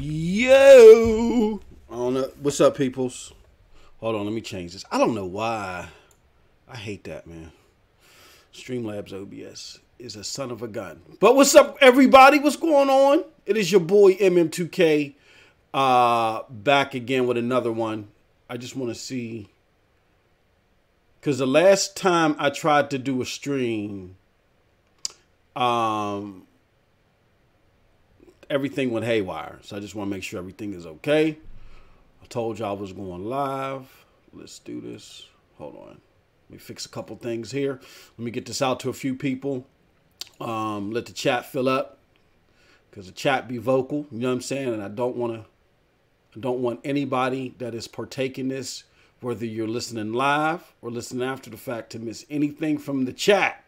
Yo! I don't know. What's up, peoples? Hold on, let me change this. I don't know why. I hate that, man. Streamlabs OBS is a son of a gun. But what's up, everybody? What's going on? It is your boy MM2K back again with another one. I just want to see, because the last time I tried to do a stream, everything went haywire. So I just want to make sure everything is okay. I told y'all I was going live. Let's do this. Hold on. Let me fix a couple things here. Let me get this out to a few people. Let the chat fill up, because the chat be vocal. You know what I'm saying? And I don't want anybody that is partaking this, whether you're listening live or listening after the fact, to miss anything from the chat.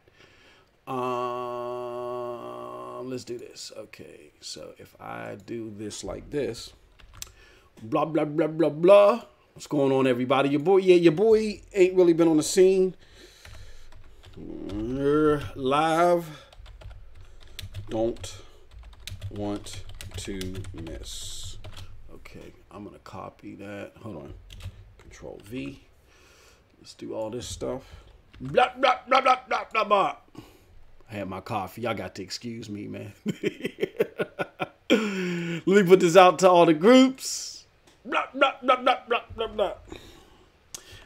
Let's do this. Okay, so if I do this like this, blah, blah, blah, blah, blah. What's going on, everybody? Your boy ain't really been on the scene. Live. Don't want to miss. Okay, I'm going to copy that. Hold on. Control V. Let's do all this stuff. Blah, blah, blah, blah, blah, blah, blah. I had my coffee. Y'all got to excuse me, man. Let me put this out to all the groups. Blah, blah, blah, blah, blah, blah, blah.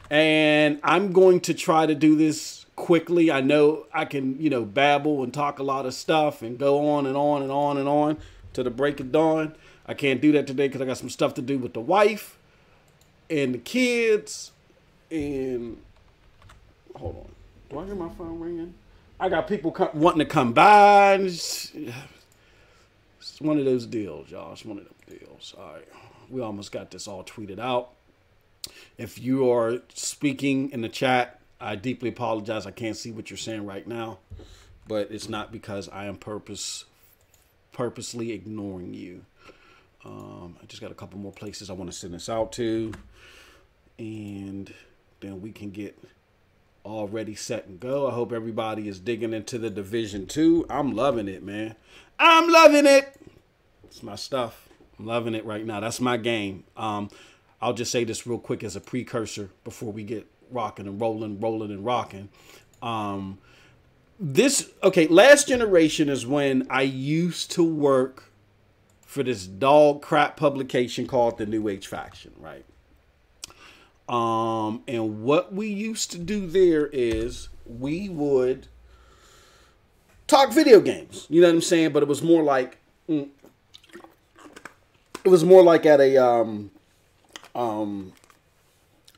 And I'm going to try to do this quickly. I know I can, babble and talk a lot of stuff and go on and on and on and on to the break of dawn. I can't do that today because I got some stuff to do with the wife and the kids. And hold on. Do I hear my phone ringing? I got people wanting to come by. And it's one of those deals, y'all. It's one of them deals. All right. We almost got this all tweeted out. If you are speaking in the chat, I deeply apologize. I can't see what you're saying right now. But it's not because I am purposely ignoring you. I just got a couple more places I want to send this out to. And then we can get all ready, set, and go. I hope everybody is digging into the Division 2. I'm loving it, man. I'm loving it. It's my stuff. I'm loving it right now. That's my game. I'll just say this real quick as a precursor before we get rocking and rolling and rocking. Last Generation is when I used to work for this dog crap publication called the New Age Faction, right? And what we used to do there is we would talk video games. You know what I'm saying? But it was more like at a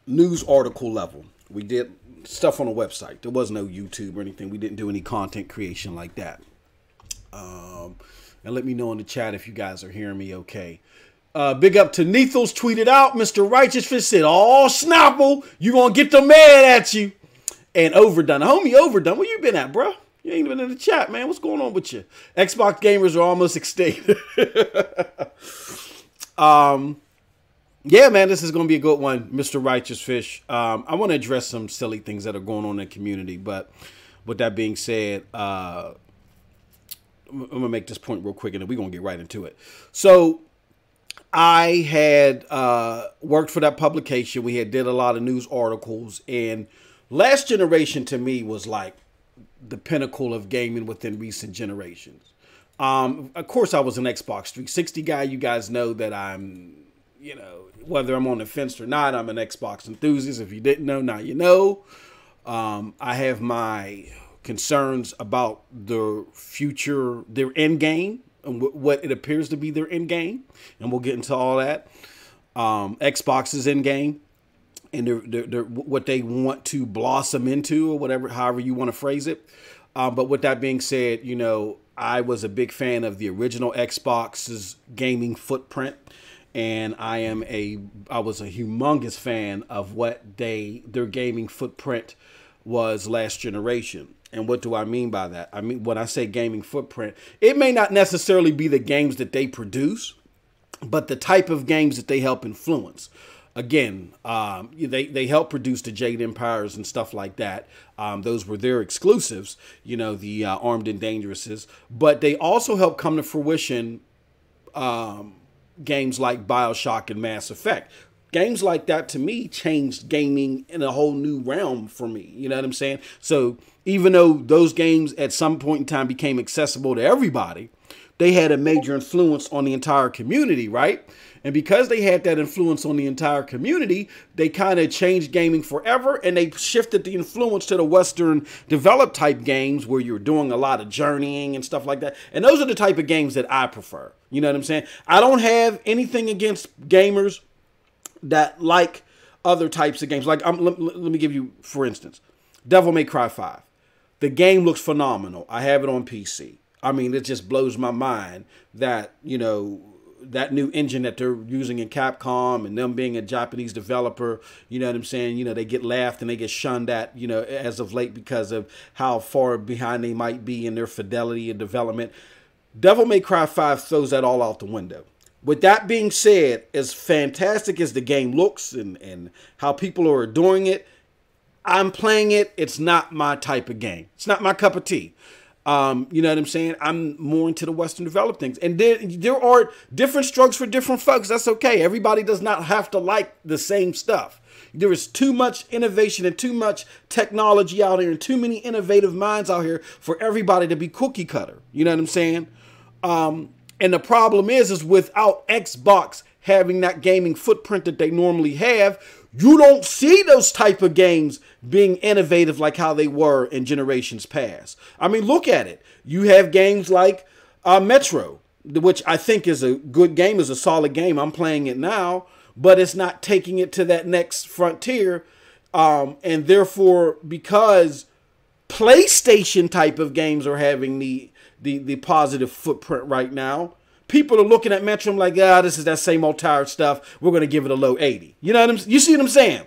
news article level. We did stuff on a website. There was no YouTube or anything. We didn't do any content creation like that. And let me know in the chat if you guys are hearing me okay. Big up to Nethos, tweeted out. Mr. Righteous Fish said, "Oh, Snapple, you gonna get them mad at you." And Overdone, homie Overdone, where you been at, bro? You ain't been in the chat, man. What's going on with you? Xbox gamers are almost extinct. Yeah, man, this is gonna be a good one, Mr. Righteous Fish. I want to address some silly things that are going on in the community, but with that being said, I'm gonna make this point real quick, and then we're gonna get right into it. So I had worked for that publication. We had did a lot of news articles, and Last Generation to me was like the pinnacle of gaming within recent generations. Of course, I was an Xbox 360 guy. You guys know that I'm, whether I'm on the fence or not, I'm an Xbox enthusiast. If you didn't know, now you know. I have my concerns about their future, their end game, and what it appears to be their end game, and we'll get into all that. Xbox's end game, and they're what they want to blossom into, or whatever, however you want to phrase it. But with that being said, I was a big fan of the original Xbox's gaming footprint, and I was a humongous fan of what their gaming footprint was Last Generation. And what do I mean by that? I mean, when I say gaming footprint, it may not necessarily be the games that they produce, but the type of games that they help influence. Again, they help produce the Jade Empires and stuff like that. Those were their exclusives, the Armed and Dangerouses. But they also help come to fruition games like BioShock and Mass Effect. Games like that, to me, changed gaming in a whole new realm for me. You know what I'm saying? So even though those games at some point in time became accessible to everybody, they had a major influence on the entire community, right? And because they had that influence on the entire community, they kind of changed gaming forever, and they shifted the influence to the Western developed type games where you're doing a lot of journeying and stuff like that. And those are the type of games that I prefer. You know what I'm saying? I don't have anything against gamers that like other types of games. Like, let me give you, for instance, Devil May Cry 5. The game looks phenomenal. I have it on PC. I mean, it just blows my mind that, you know, that new engine that they're using in Capcom and them being a Japanese developer, you know what I'm saying? You know, they get laughed and they get shunned at, you know, as of late because of how far behind they might be in their fidelity and development. Devil May Cry 5 throws that all out the window. With that being said, as fantastic as the game looks and how people are adoring it, I'm playing it. It's not my type of game. It's not my cup of tea. You know what I'm saying? I'm more into the Western developed things. And there are different strokes for different folks. That's okay. Everybody does not have to like the same stuff. There is too much innovation and too much technology out here and too many innovative minds out here for everybody to be cookie cutter. You know what I'm saying? And the problem is without Xbox having that gaming footprint that they normally have, you don't see those type of games being innovative like how they were in generations past. I mean, look at it. You have games like Metro, which I think is a good game, is a solid game. I'm playing it now, but it's not taking it to that next frontier. And therefore, because PlayStation type of games are having the positive footprint right now, people are looking at Metro like, this is that same old tired stuff. We're going to give it a low 80. You know what you see what I'm saying?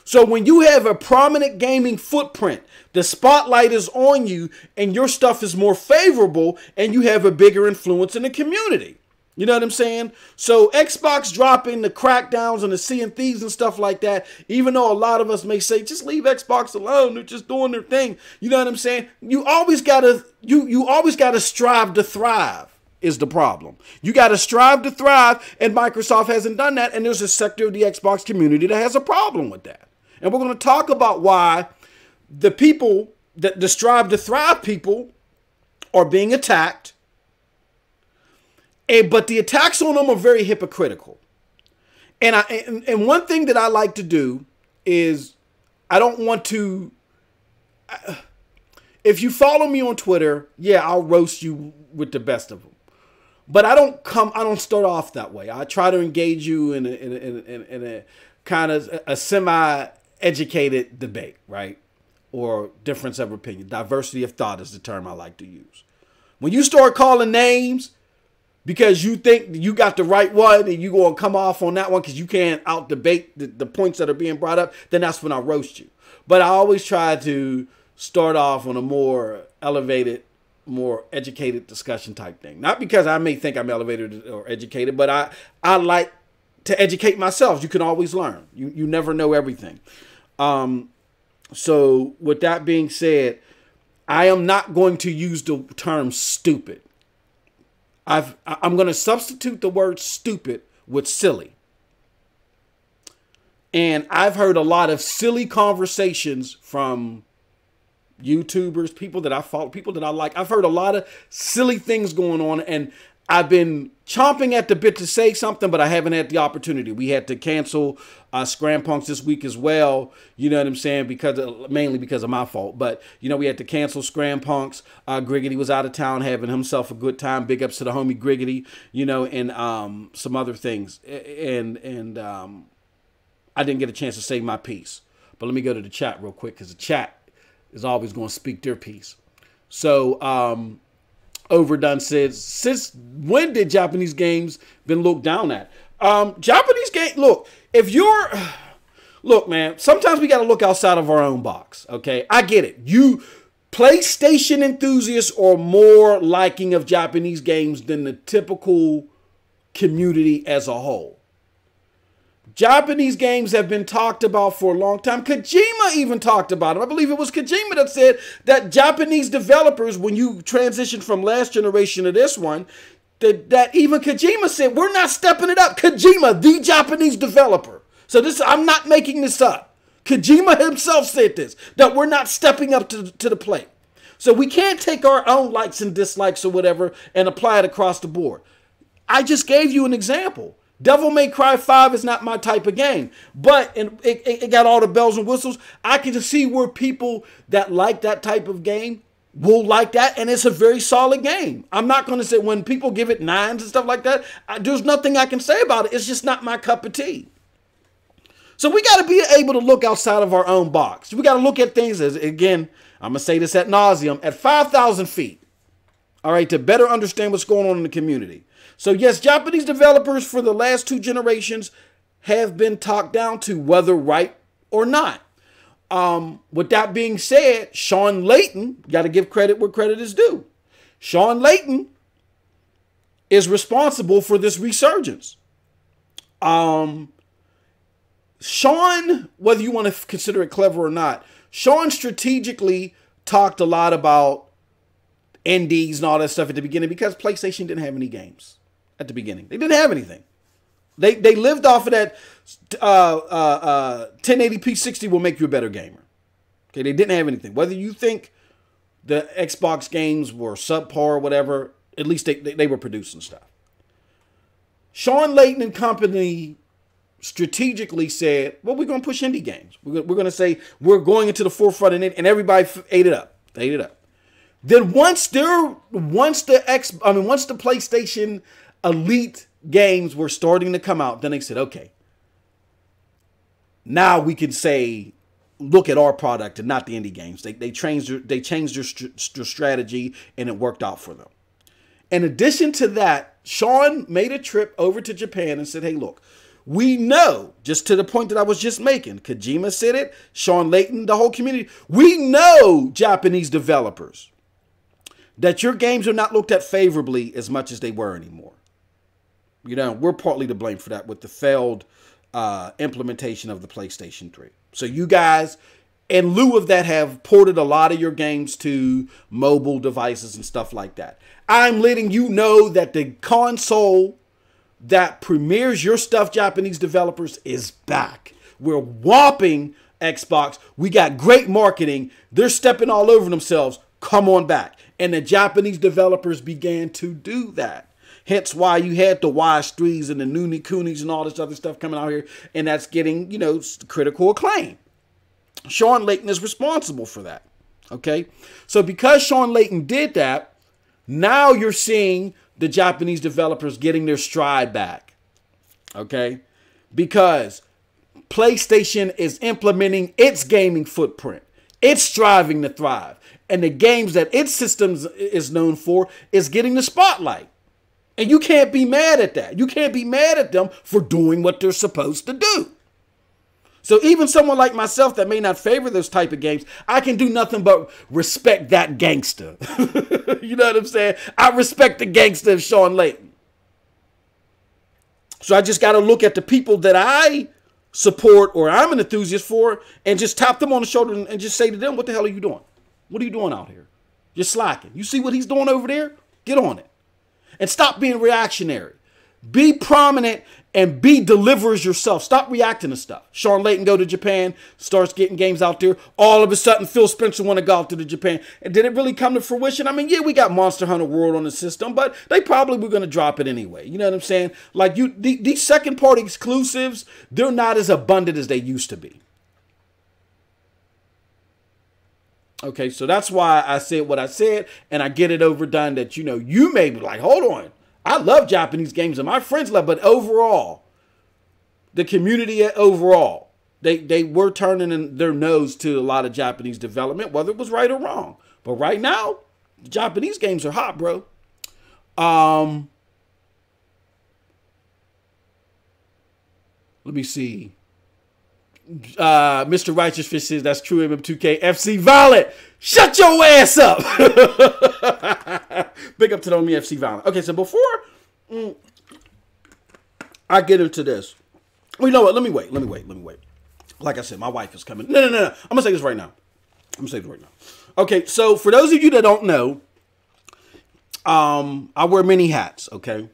So when you have a prominent gaming footprint, the spotlight is on you and your stuff is more favorable and you have a bigger influence in the community. You know what I'm saying? So Xbox dropping the crackdowns and the Sea and Thieves and stuff like that, even though a lot of us may say, just leave Xbox alone, they're just doing their thing. You know what I'm saying? You always gotta strive to thrive. Is the problem. You got to strive to thrive, and Microsoft hasn't done that, and there's a sector of the Xbox community that has a problem with that. And we're going to talk about why the people, the strive to thrive people, are being attacked, but the attacks on them are very hypocritical. And one thing that I like to do is I don't want to... If you follow me on Twitter, yeah, I'll roast you with the best of them. But I don't start off that way. I try to engage you in a kind of a semi-educated debate, right? Or difference of opinion. Diversity of thought is the term I like to use. When you start calling names because you think you got the right one and you going to come off on that one because you can't out-debate the points that are being brought up, then that's when I roast you. But I always try to start off on a more elevated, more educated discussion type thing. Not because I may think I'm elevated or educated, but I like to educate myself. You can always learn. You never know everything. So with that being said, I am not going to use the term stupid. I'm going to substitute the word stupid with silly. And I've heard a lot of silly conversations from YouTubers, people that I follow, people that I like. I've heard a lot of silly things going on, and I've been chomping at the bit to say something, but I haven't had the opportunity. We had to cancel Scram Punks this week as well. You know what I'm saying? Mainly because of my fault. But, you know, we had to cancel Scram Punks. Griggity was out of town having himself a good time. Big ups to the homie Griggity, you know, and some other things. And I didn't get a chance to say my piece. But let me go to the chat real quick, because the chat is always going to speak their piece. So, Overdone says, since when did Japanese games been looked down at? Japanese game, look, look, man, sometimes we got to look outside of our own box. Okay. I get it. You PlayStation enthusiasts are more liking of Japanese games than the typical community as a whole. Japanese games have been talked about for a long time. Kojima even talked about it. I believe it was Kojima that said that Japanese developers, when you transition from last generation to this one, that even Kojima said, we're not stepping it up. Kojima, the Japanese developer. So this, I'm not making this up. Kojima himself said this, that we're not stepping up to the plate. So we can't take our own likes and dislikes or whatever and apply it across the board. I just gave you an example. Devil May Cry 5 is not my type of game, but it got all the bells and whistles. I can see where people that like that type of game will like that, and it's a very solid game. I'm not going to say when people give it 9s and stuff like that, there's nothing I can say about it. It's just not my cup of tea. So we got to be able to look outside of our own box. We got to look at things as, again, I'm going to say this ad nauseum, at 5,000 feet, all right, to better understand what's going on in the community. So yes, Japanese developers for the last 2 generations have been talked down to, whether right or not. With that being said, Sean Layton, got to give credit where credit is due. Sean Layton is responsible for this resurgence. Sean, whether you want to consider it clever or not, Sean strategically talked a lot about indies and all that stuff at the beginning because PlayStation didn't have any games at the beginning. They didn't have anything. They lived off of that 1080p 60 will make you a better gamer. Okay, they didn't have anything. Whether you think the Xbox games were subpar or whatever, at least they were producing stuff. Sean Layton and company strategically said, well, we're going to push indie games. We're going to say we're going into the forefront, and everybody ate it up. They ate it up. Then once the PlayStation Elite games were starting to come out, then they said, okay, now we can say, look at our product and not the indie games. They changed their strategy, and it worked out for them. In addition to that, Sean made a trip over to Japan and said, hey, look, we know, just to the point that I was just making, Kojima said it, Sean Layton, the whole community, we know, Japanese developers, that your games are not looked at favorably as much as they were anymore. You know, we're partly to blame for that with the failed implementation of the PlayStation 3. So you guys, in lieu of that, have ported a lot of your games to mobile devices and stuff like that. I'm letting you know that the console that premieres your stuff, Japanese developers, is back. We're whopping Xbox. We got great marketing. They're stepping all over themselves. Come on back. And the Japanese developers began to do that. Hence why you had the Y3s and the Noonie Coonies and all this other stuff coming out here. And that's getting, you know, critical acclaim. Sean Layton is responsible for that. Okay. So because Sean Layton did that, now you're seeing the Japanese developers getting their stride back. Okay. Because PlayStation is implementing its gaming footprint. It's striving to thrive. And the games that its systems is known for is getting the spotlight. And you can't be mad at that. You can't be mad at them for doing what they're supposed to do. So even someone like myself that may not favor those type of games, I can do nothing but respect that gangster. You know what I'm saying? I respect the gangster of Sean Layton. So I just got to look at the people that I support or I'm an enthusiast for and just tap them on the shoulder and just say to them, what the hell are you doing? What are you doing out here? You're slacking. You see what he's doing over there? Get on it. And stop being reactionary. Be prominent and be deliverers yourself. Stop reacting to stuff. Sean Layton go to Japan, starts getting games out there. All of a sudden, Phil Spencer want to go out to Japan. And did it really come to fruition? I mean, yeah, we got Monster Hunter World on the system, but they probably were going to drop it anyway. You know what I'm saying? Like these second-party exclusives, they're not as abundant as they used to be. Okay, so that's why I said what I said, and I get it overdone that, you know, you may be like, hold on. I love Japanese games and my friends love, but overall, the community overall, they were turning their nose to a lot of Japanese development, whether it was right or wrong. But right now, Japanese games are hot, bro. Let me see. Mr. Righteous Fish says that's true. MM2K FC Violent. Shut your ass up. Big up to the homie FC Violent. Okay, so before I get into this, well, you know what? Let me wait. Like I said, my wife is coming. No. I'm gonna say this right now. Okay, so for those of you that don't know, I wear many hats, okay?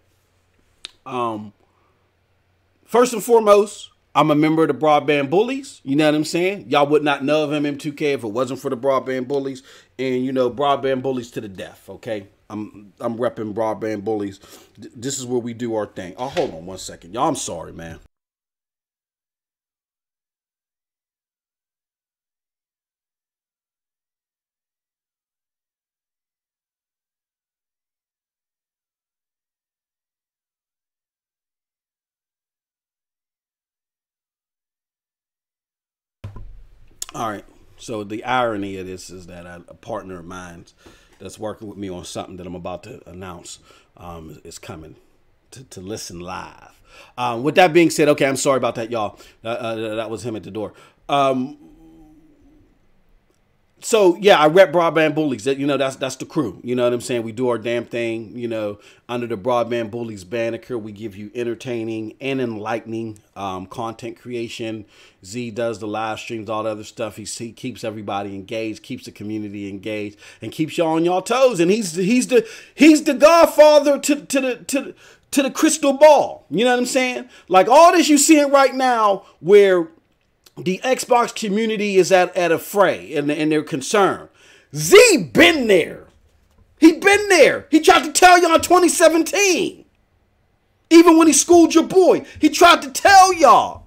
First and foremost, I'm a member of the Broadband Bullies. You know what I'm saying? Y'all would not know of MM2K if it wasn't for the Broadband Bullies. And, you know, Broadband Bullies to the death, okay? I'm repping Broadband Bullies. This is where we do our thing. Oh, hold on one second. Y'all, I'm sorry, man. All right. So the irony of this is that a partner of mine that's working with me on something that I'm about to announce is coming to listen live. With that being said, okay, I'm sorry about that, y'all. That was him at the door. So yeah, I rep Broadband Bullies. You know, that's the crew. You know what I'm saying? We do our damn thing. You know, under the Broadband Bullies banner, we give you entertaining and enlightening content creation. Z does the live streams, all the other stuff. He keeps everybody engaged, keeps the community engaged, and keeps y'all on y'all toes. And he's the godfather to the crystal ball. You know what I'm saying? Like all this you seeing right now, where the Xbox community is at a fray and they're concerned. Z been there. He been there. He tried to tell y'all in 2017. Even when he schooled your boy, he tried to tell y'all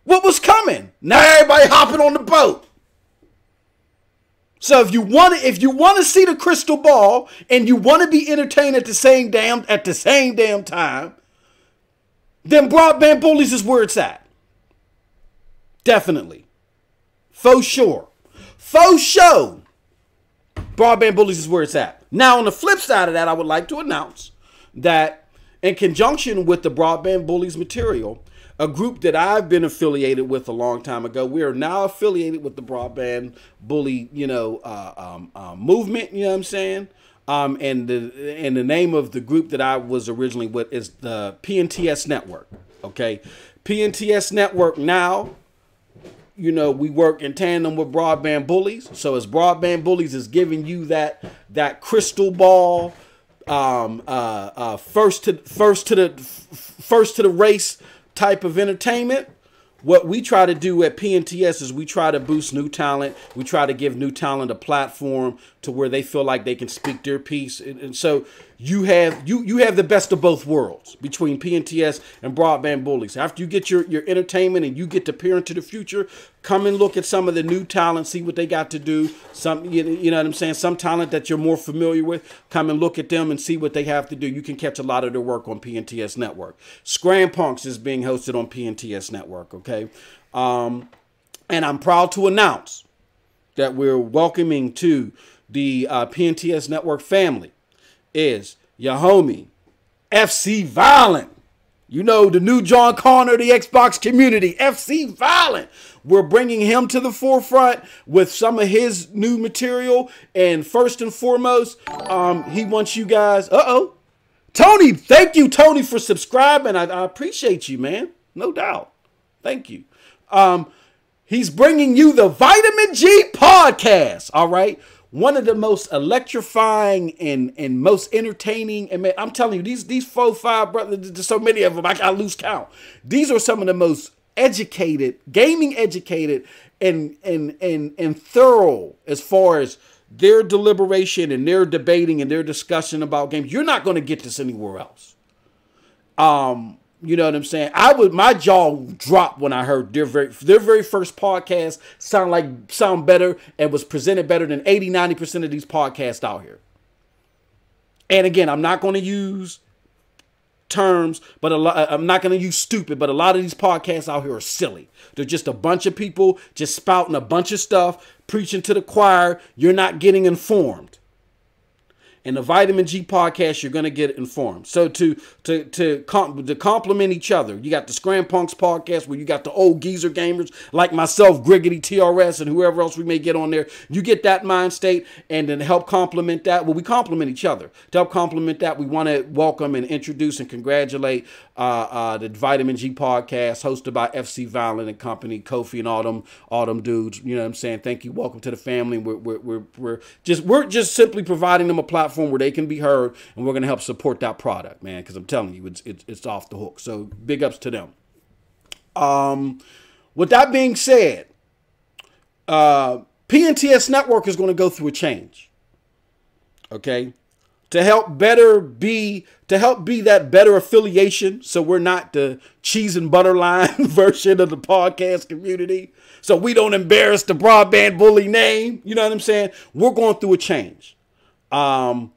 what was coming. Now everybody hopping on the boat. So if you want to see the crystal ball and you want to be entertained at the same damn time, then Broadband Bullies is where it's at. Definitely. Faux sure. Faux show. Broadband Bullies is where it's at. Now, on the flip side of that, I would like to announce that in conjunction with the Broadband Bullies material, a group that I've been affiliated with a long time ago, we are now affiliated with the Broadband Bully, movement, you know what I'm saying? And the name of the group that I was originally with is the PNTS Network, okay? PNTS Network now, you know, we work in tandem with Broadband Bullies. So as Broadband Bullies is giving you that crystal ball, first to the race type of entertainment, what we try to do at PNTS is we try to boost new talent. We try to give new talent a platform to where they feel like they can speak their piece. And so you have the best of both worlds between PNTS and Broadband Bullies. After you get your entertainment and you get to peer into the future, come and look at some of the new talent, see what they got to do. Some, you know what I'm saying? Some talent that you're more familiar with, come and look at them and see what they have to do. You can catch a lot of their work on PNTS Network. Scram Punks is being hosted on PNTS Network, okay? And I'm proud to announce that we're welcoming to the PNTS Network family is your homie, FC Violent. You know, the new John Connor, the Xbox community, FC Violent. We're bringing him to the forefront with some of his new material. And first and foremost, he wants you guys, Tony, thank you, Tony, for subscribing. I appreciate you, man. No doubt. Thank you. He's bringing you the Vitamin G podcast, all right? One of the most electrifying and most entertaining, and man, I'm telling you, these 4-5 brothers, there's so many of them, I lose count. These are some of the most educated, gaming educated, and thorough as far as their deliberation and their debating and their discussion about games. You're not going to get this anywhere else. You know what I'm saying? My jaw dropped when I heard their very first podcast sound better and was presented better than 80-90% of these podcasts out here. And again, I'm not going to use terms, but I'm not going to use stupid, but a lot of these podcasts out here are silly. They're just a bunch of people just spouting a bunch of stuff, preaching to the choir. You're not getting informed. In the Vitamin G podcast, you're going to get informed. So to complement each other, you got the Scram Punks podcast where you got the old geezer gamers like myself, Griggity, TRS, and whoever else we may get on there. You get that mind state, and then to help complement that, well, we complement each other. To help complement that, we want to welcome and introduce and congratulate the Vitamin G podcast hosted by FC Violent and Company, Kofi and all them dudes. You know what I'm saying? Thank you. Welcome to the family. We're just simply providing them a platform platform where they can be heard, and we're going to help support that product, man, because I'm telling you, it's off the hook. So big ups to them. With that being said, PNTS Network is going to go through a change. Okay, to help be that better affiliation, so we're not the cheese and butter line version of the podcast community, so we don't embarrass the Broadband Bully name. You know what I'm saying? We're going through a change. I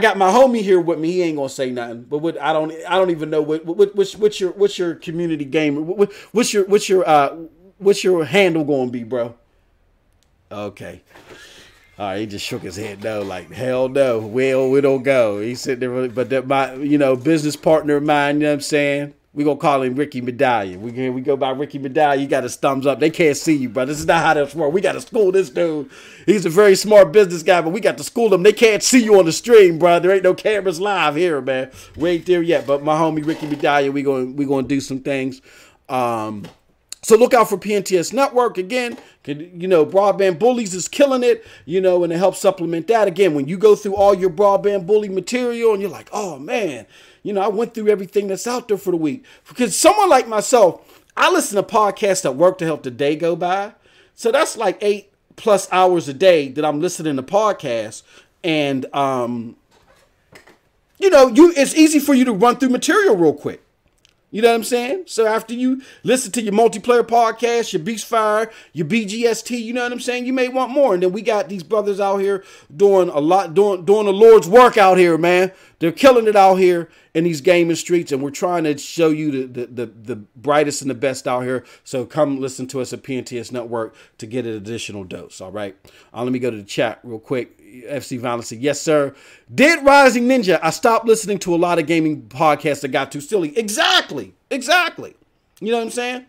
got my homie here with me. He ain't gonna say nothing, but I don't even know what's your community game? What's your handle gonna be, bro? Okay. All right, he just shook his head no, like, hell no. Well, we don't go. He said there, but that my, business partner of mine, you know what I'm saying? We gonna call him Ricky Medallion. We go by Ricky Medallion. You got his thumbs up. They can't see you, bro. This is not how this works. We got to school this dude. He's a very smart business guy, but we got to school him. They can't see you on the stream, bro. There ain't no cameras live here, man. We ain't there yet. But my homie Ricky Medallion, we gonna do some things. So look out for PNTS Network again. Broadband Bullies is killing it, and to help supplement that. Again, when you go through all your Broadband Bully material and you're like, oh man, I went through everything that's out there for the week. Because someone like myself, I listen to podcasts at work to help the day go by. So that's like 8+ hours a day that I'm listening to podcasts. And, it's easy for you to run through material real quick. You know what I'm saying? So after you listen to your multiplayer podcast, your Beastfire, your BGST, you know what I'm saying? You may want more. And then we got these brothers out here doing the Lord's work out here, man. They're killing it out here in these gaming streets. And we're trying to show you the brightest and the best out here. So come listen to us at PNTS Network to get an additional dose. All right. Let me go to the chat real quick. FC Violence said, yes, sir. Dead Rising Ninja. I stopped listening to a lot of gaming podcasts that got too silly. Exactly. You know what I'm saying?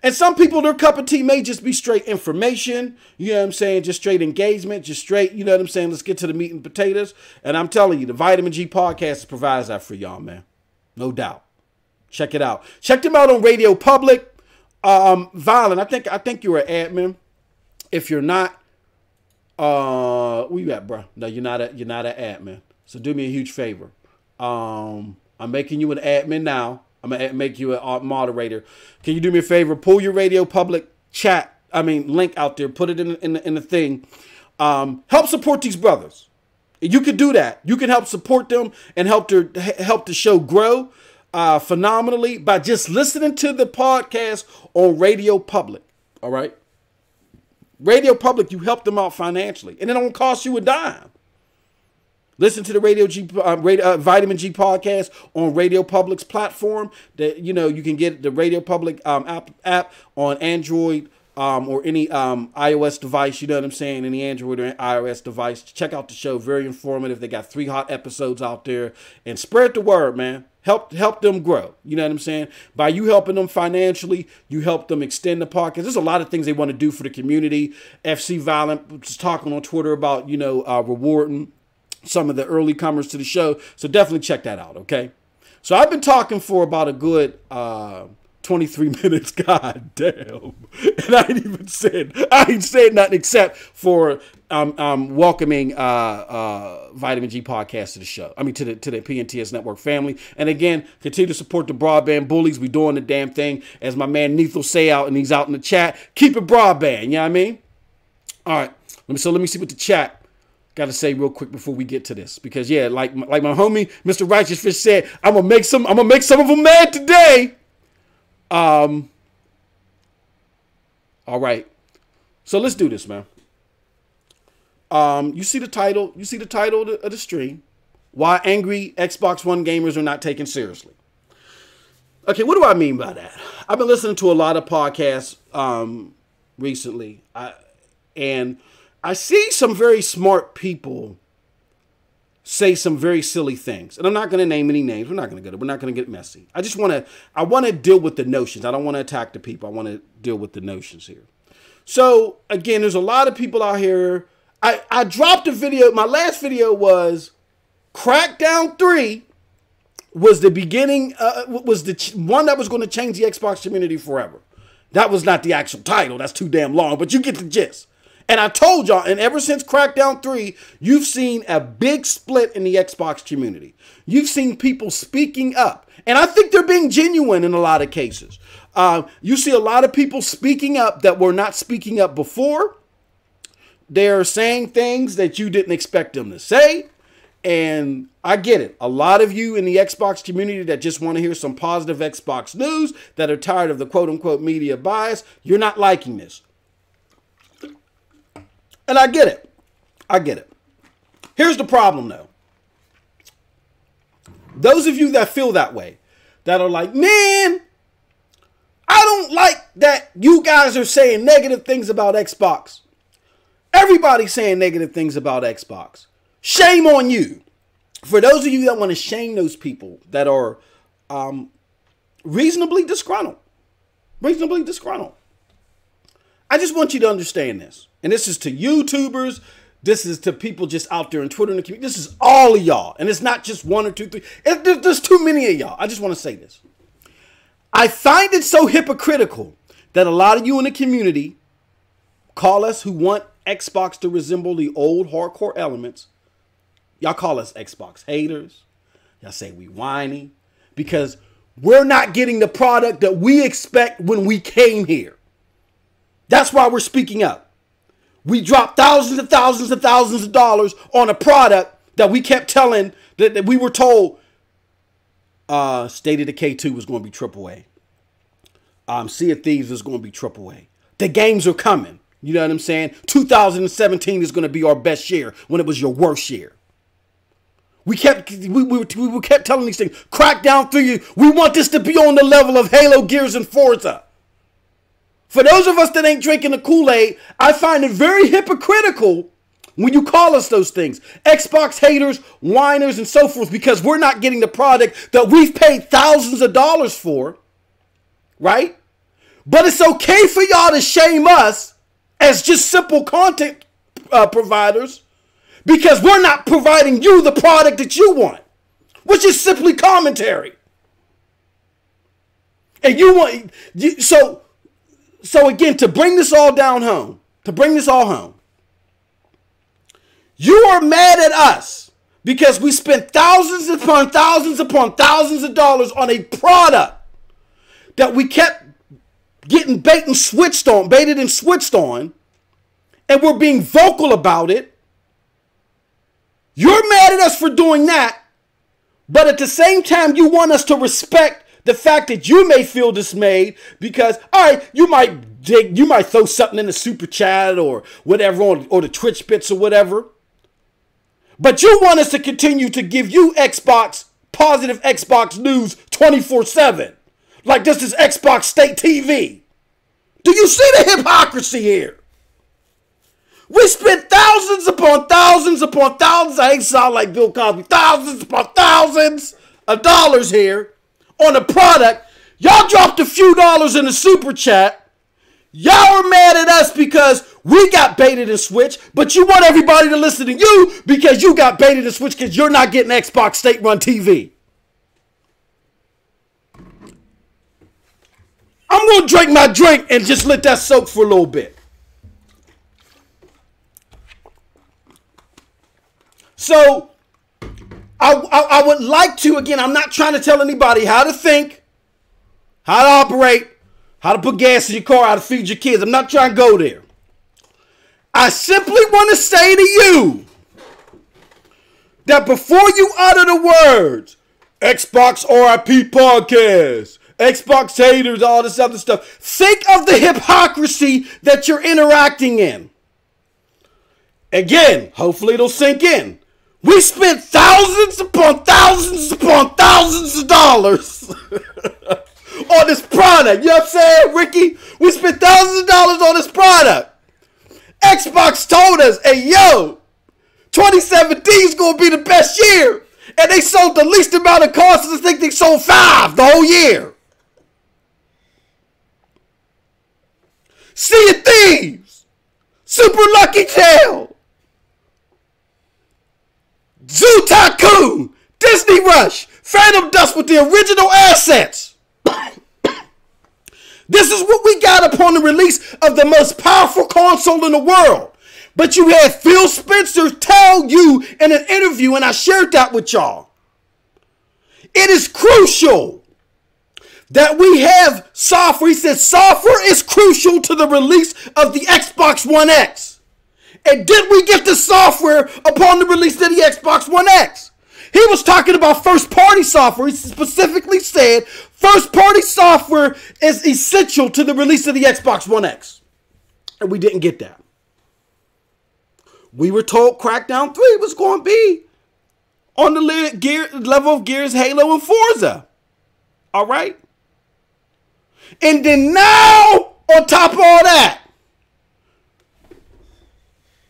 And some people, their cup of tea may just be straight information. You know what I'm saying? Just straight engagement, just straight, you know what I'm saying? Let's get to the meat and potatoes. And I'm telling you, the Vitamin G podcast provides that for y'all, man. No doubt. Check it out. Check them out on Radio Public. Violent, I think you're an admin. If you're not, where you at, bro? No, you're not an admin. So do me a huge favor. I'm making you an admin now. I'm gonna make you a moderator. Can you do me a favor? Pull your Radio Public link out there. Put it in the thing. Help support these brothers. You could do that. You can help support them and help the show grow phenomenally by just listening to the podcast on Radio Public. All right. Radio Public, you help them out financially, and it don't cost you a dime. Listen to the Vitamin G podcast on Radio Public's platform. That you can get the Radio Public app on Android or any iOS device. You know what I'm saying? Any Android or iOS device. Check out the show. Very informative. They got 3 hot episodes out there, and spread the word, man. Help them grow. You know what I'm saying? By you helping them financially, you help them extend the podcast. There's a lot of things they want to do for the community. FC Violent was talking on Twitter about, rewarding some of the early comers to the show. So definitely check that out, okay? So I've been talking for about a good 23 minutes. God damn. And I ain't said nothing except for welcoming Vitamin G podcast to the show. To the PNTS Network family. And again, continue to support the Broadband Bullies. We doing the damn thing. As my man Nethel say out, and he's out in the chat. Keep it broadband, you know what I mean? All right. Let me see what the chat got to say real quick before we get to this, because like my homie Mr. Righteous Fish said, I'm gonna make some of them mad today. All right, so let's do this, man. You see the title of the stream: why angry Xbox One gamers are not taken seriously. Okay, what do I mean by that? I've been listening to a lot of podcasts recently, and I see some very smart people say some very silly things. And I'm not going to name any names. We're not going to get messy. I want to deal with the notions. I don't want to attack the people. I want to deal with the notions here. So again, there's a lot of people out here. I dropped a video. My last video was Crackdown 3 was the beginning, was the one that was going to change the Xbox community forever. That was not the actual title. That's too damn long, but you get the gist. And I told y'all, and ever since Crackdown 3, you've seen a big split in the Xbox community. You've seen people speaking up. And I think they're being genuine in a lot of cases. You see a lot of people speaking up that were not speaking up before. They're saying things that you didn't expect them to say. And I get it. A lot of you in the Xbox community that just want to hear some positive Xbox news, that are tired of the quote-unquote media bias, you're not liking this. And I get it. I get it. Here's the problem, though. Those of you that feel that way, that are like, man, I don't like that you guys are saying negative things about Xbox. Everybody's saying negative things about Xbox. Shame on you. For those of you that want to shame those people that are reasonably disgruntled. Reasonably disgruntled. I just want you to understand this. And this is to YouTubers. This is to people just out there in Twitter and the community. This is all of y'all. And it's not just one or two, three. There's too many of y'all. I just want to say this. I find it so hypocritical that a lot of you in the community call us who want Xbox to resemble the old hardcore elements. Y'all call us Xbox haters. Y'all say we whiny because we're not getting the product that we expect when we came here. That's why we're speaking up. We dropped thousands and thousands and thousands of dollars on a product that we kept telling, that we were told State of Decay 2 was going to be AAA. Sea of Thieves was going to be AAA. The games are coming. You know what I'm saying? 2017 is going to be our best year when it was your worst year. We kept telling these things. Crackdown 3, we want this to be on the level of Halo, Gears, and Forza. For those of us that ain't drinking the Kool-Aid, I find it very hypocritical when you call us those things. Xbox haters, whiners, and so forth, because we're not getting the product that we've paid thousands of dollars for, right? But it's okay for y'all to shame us as just simple content providers because we're not providing you the product that you want, which is simply commentary. And you want, so again, to bring this all down home, you are mad at us because we spent thousands upon thousands upon thousands of dollars on a product that we kept getting baited and switched on, and we're being vocal about it. You're mad at us for doing that, but at the same time, you want us to respect the fact that you may feel dismayed because, all right, you might throw something in the super chat or whatever, or the Twitch bits or whatever. But you want us to continue to give you positive Xbox news 24/7. Like this is Xbox State TV. Do you see the hypocrisy here? We spent thousands upon thousands upon thousands. I hate to sound like Bill Cosby. Thousands upon thousands of dollars here on a product. Y'all dropped a few dollars in the super chat. Y'all are mad at us because we got baited and switched, but you want everybody to listen to you because you got baited and switched because you're not getting Xbox State Run TV. I'm going to drink my drink and just let that soak for a little bit. So, I would like to, again, I'm not trying to tell anybody how to think, how to operate, how to put gas in your car, how to feed your kids. I'm not trying to go there. I simply want to say to you that before you utter the words, Xbox RIP podcast, Xbox haters, all this other stuff, think of the hypocrisy that you're interacting in. Again, hopefully it'll sink in. We spent thousands upon thousands upon thousands of dollars on this product. You know what I'm saying, Ricky? We spent thousands of dollars on this product. Xbox told us, hey, yo, 2017 is going to be the best year. And they sold the least amount of consoles. I think they sold 5 the whole year. Sea of Thieves, Super Lucky Tail, Zoo Tycoon, Disney Rush, Phantom Dust with the original assets. This is what we got upon the release of the most powerful console in the world. But you had Phil Spencer tell you in an interview, and I shared that with y'all. It is crucial that we have software. He said software is crucial to the release of the Xbox One X. And did we get the software upon the release of the Xbox One X? He was talking about first-party software. He specifically said first-party software is essential to the release of the Xbox One X. And we didn't get that. We were told Crackdown 3 was going to be on the level of Gears, Halo, and Forza. All right? And then now, on top of all that,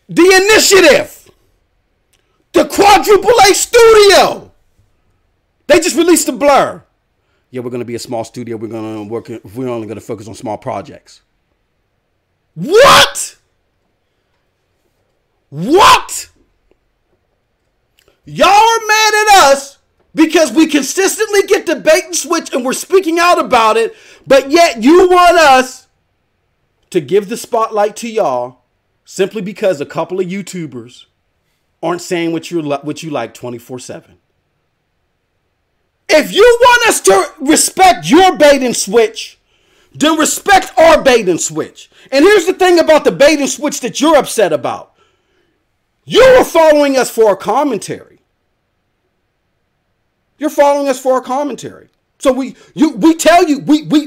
the Initiative, the Quadruple A Studio, they just released a blur. Yeah, we're going to be a small studio. We're going to work. We're only going to focus on small projects. What? What? Y'all are mad at us because we consistently get the bait and switch and we're speaking out about it, but yet you want us to give the spotlight to y'all simply because a couple of YouTubers aren't saying what you like 24/7. If you want us to respect your bait and switch, then respect our bait and switch. And here's the thing about the bait and switch that you're upset about. You are following us for our commentary. You're following us for our commentary. So we tell you,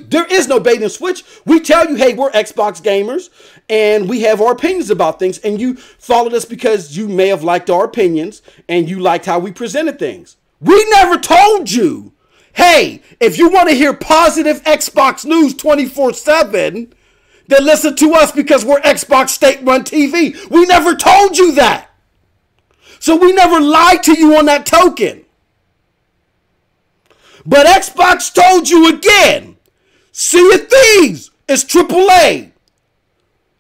there is no bait and switch. We tell you, hey, we're Xbox gamers and we have our opinions about things. And you followed us because you may have liked our opinions and you liked how we presented things. We never told you, hey, if you want to hear positive Xbox news 24/7, then listen to us because we're Xbox state-run TV. We never told you that. So we never lied to you on that token. But Xbox told you again, Sea of Thieves is AAA.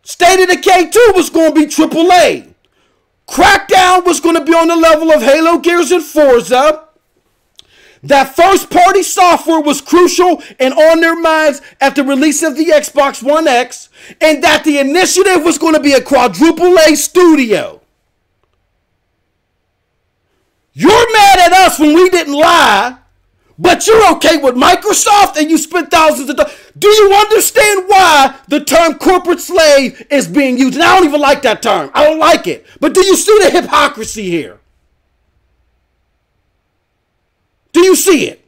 State of Decay 2 was going to be AAA. Crackdown was going to be on the level of Halo, Gears, and Forza. That first-party software was crucial and on their minds at the release of the Xbox One X, and that the Initiative was going to be a quadruple A studio. You're mad at us when we didn't lie, but you're okay with Microsoft and you spent thousands of dollars. Do you understand why the term corporate slave is being used? And I don't even like that term. I don't like it. But do you see the hypocrisy here? Do you see it?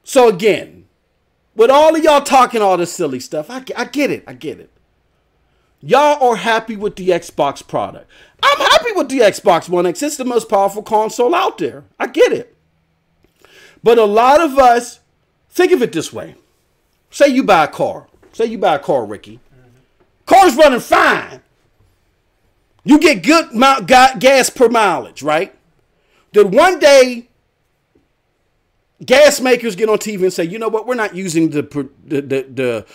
So again, with all of y'all talking all this silly stuff, I get it. I get it. Y'all are happy with the Xbox product. I'm happy with the Xbox One X. It's the most powerful console out there. I get it. But a lot of us, think of it this way. Say you buy a car. Say you buy a car, Ricky. Car's running fine. You get good gas per mileage, right? Then one day, gas makers get on TV and say, you know what? We're not using the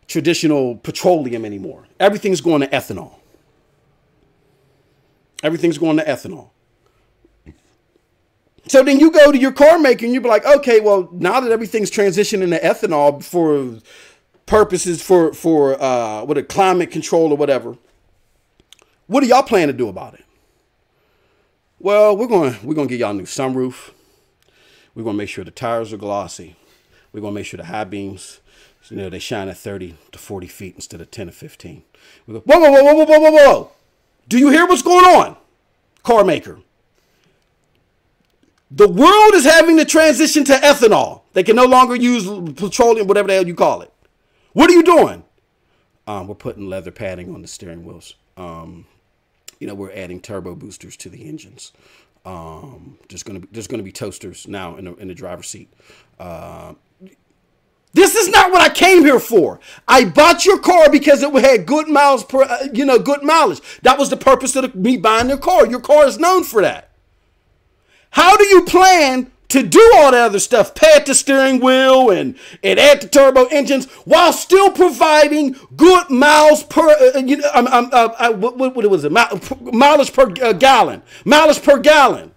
traditional petroleum anymore. Everything's going to ethanol. Everything's going to ethanol. So then you go to your car maker and you be like, okay, well, now that everything's transitioning to ethanol for purposes for what a climate control or whatever, what do y'all plan to do about it? Well, we're going to get y'all a new sunroof. We're going to make sure the tires are glossy. We're going to make sure the high beams, you know, they shine at 30 to 40 feet instead of 10 to 15. We go, whoa, whoa, whoa, whoa, whoa, whoa, whoa. Do you hear what's going on, car maker? The world is having to transition to ethanol. They can no longer use petroleum, whatever the hell you call it. What are you doing? We're putting leather padding on the steering wheels. You know, we're adding turbo boosters to the engines. There's gonna be toasters now in the driver's seat. This is not what I came here for. I bought your car because it had good miles per, good mileage. That was the purpose of me buying your car. Your car is known for that. How do you plan to do all that other stuff? Pad the steering wheel and add the turbo engines while still providing good miles per, what was it? Mileage per gallon. Mileage per gallon.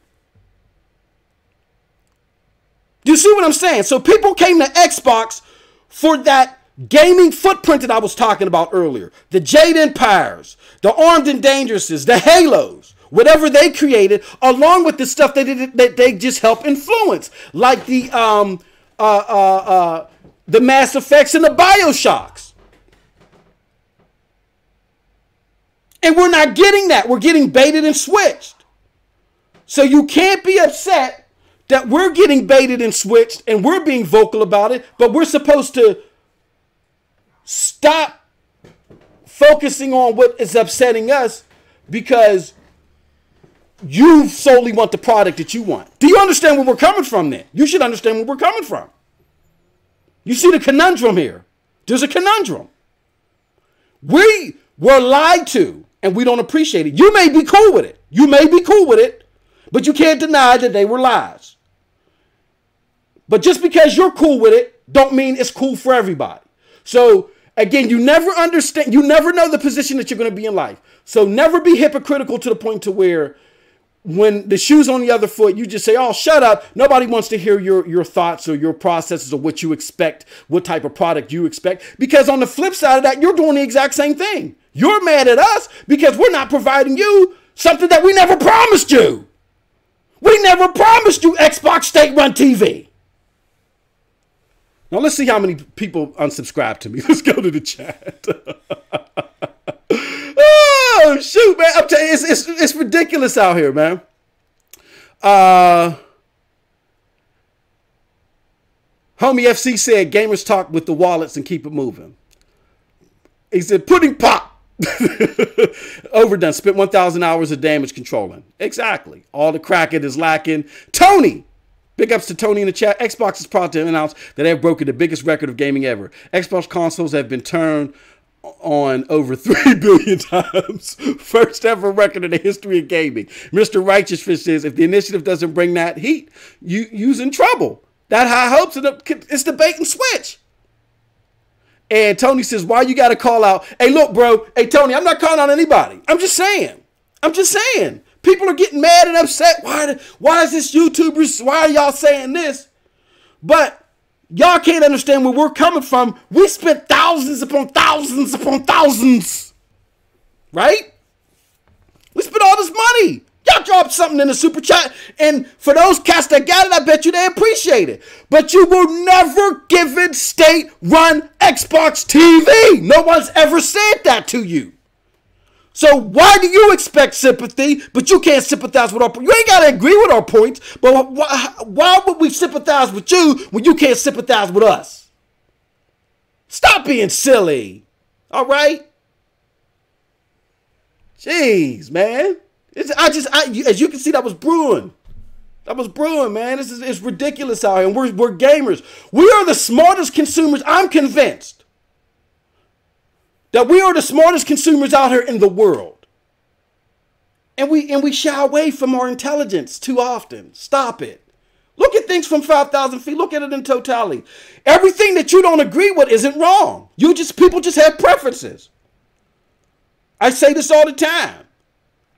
Do you see what I'm saying? So people came to Xbox for that gaming footprint that I was talking about earlier, the Jade Empires, the Armed and Dangerouses, the Halos, whatever they created, along with the stuff that they just help influence, like the Mass Effects and the BioShocks. And we're not getting that. We're getting baited and switched. So you can't be upset that we're getting baited and switched and we're being vocal about it, but we're supposed to stop focusing on what is upsetting us because you solely want the product that you want. Do you understand where we're coming from then? You should understand where we're coming from. You see the conundrum here. There's a conundrum. We were lied to and we don't appreciate it. You may be cool with it. You may be cool with it, but you can't deny that they were lies. But just because you're cool with it, don't mean it's cool for everybody. So again, you never understand, you never know the position that you're going to be in life. So never be hypocritical to the point to where when the shoe's on the other foot, you just say, oh, shut up. Nobody wants to hear your thoughts or your processes or what you expect, what type of product you expect. Because on the flip side of that, you're doing the exact same thing. You're mad at us because we're not providing you something that we never promised you. We never promised you Xbox state-run TV. Now, let's see how many people unsubscribe to me. Let's go to the chat. Oh, shoot, man. I'm telling you, it's ridiculous out here, man. Homie FC said, gamers talk with the wallets and keep it moving. He said, pudding pop. Overdone. Spent 1,000 hours of damage controlling. Exactly. All the cracking is lacking. Tony. Big ups to Tony in the chat. Xbox is proud to announce that they have broken the biggest record of gaming ever. Xbox consoles have been turned on over 3 billion times. First ever record in the history of gaming. Mr. Righteous Fish says, if the initiative doesn't bring that heat, you's in trouble. That high hopes, it's the bait and switch. And Tony says, why you got to call out? Hey, look, bro. Hey, Tony, I'm not calling out anybody. I'm just saying. People are getting mad and upset. Why is this YouTubers? Why are y'all saying this? But y'all can't understand where we're coming from. We spent thousands upon thousands upon thousands. Right? We spent all this money. Y'all dropped something in the super chat. And for those cats that got it, I bet you they appreciate it. But you were never given state-run Xbox TV. No one's ever said that to you. So why do you expect sympathy, but you can't sympathize with our points? You ain't got to agree with our points, but why would we sympathize with you when you can't sympathize with us? Stop being silly. All right? Jeez, man. As you can see, that was brewing. That was brewing, man. It's ridiculous out here, and we're gamers. We are the smartest consumers, I'm convinced. That we are the smartest consumers out here in the world. And we shy away from our intelligence too often. Stop it. Look at things from 5,000 feet. Look at it in totality. Everything that you don't agree with isn't wrong. People just have preferences. I say this all the time.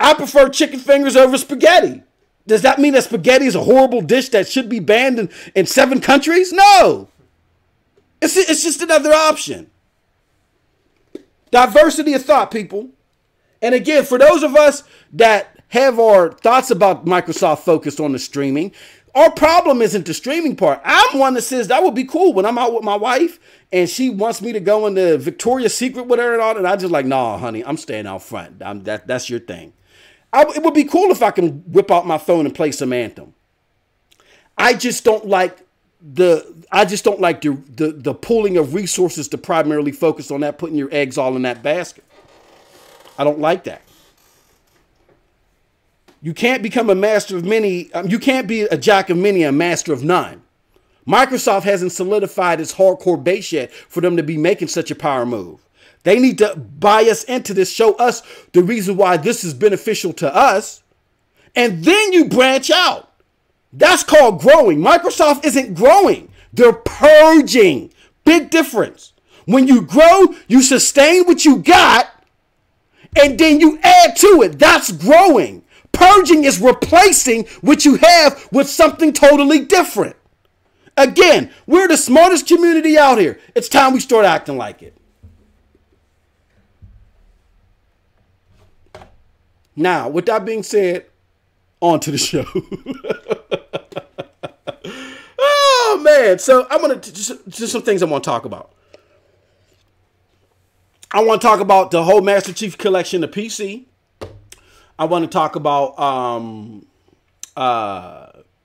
I prefer chicken fingers over spaghetti. Does that mean that spaghetti is a horrible dish that should be banned in 7 countries? No. It's just another option. Diversity of thought, people. And again, for those of us that have our thoughts about Microsoft focused on the streaming, our problem isn't the streaming part. I'm one that says that would be cool when I'm out with my wife and she wants me to go into Victoria's Secret with her and all that. I just like, nah, honey, I'm staying out front. That's your thing. It would be cool if I can whip out my phone and play some Anthem. I just don't like the pooling of resources to primarily focus on that, putting your eggs all in that basket. I don't like that. You can't become a master of many. You can't be a jack of many, a master of none. Microsoft hasn't solidified its hardcore base yet for them to be making such a power move. They need to buy us into this, show us the reason why this is beneficial to us, and then you branch out. That's called growing. Microsoft isn't growing. They're purging. Big difference. When you grow, you sustain what you got, and then you add to it. That's growing. Purging is replacing what you have with something totally different. Again, we're the smartest community out here. It's time we start acting like it. Now, with that being said, on to the show. Oh, man. So I'm going to just some things I want to talk about. I want to talk about the whole Master Chief Collection, the PC. I want to talk about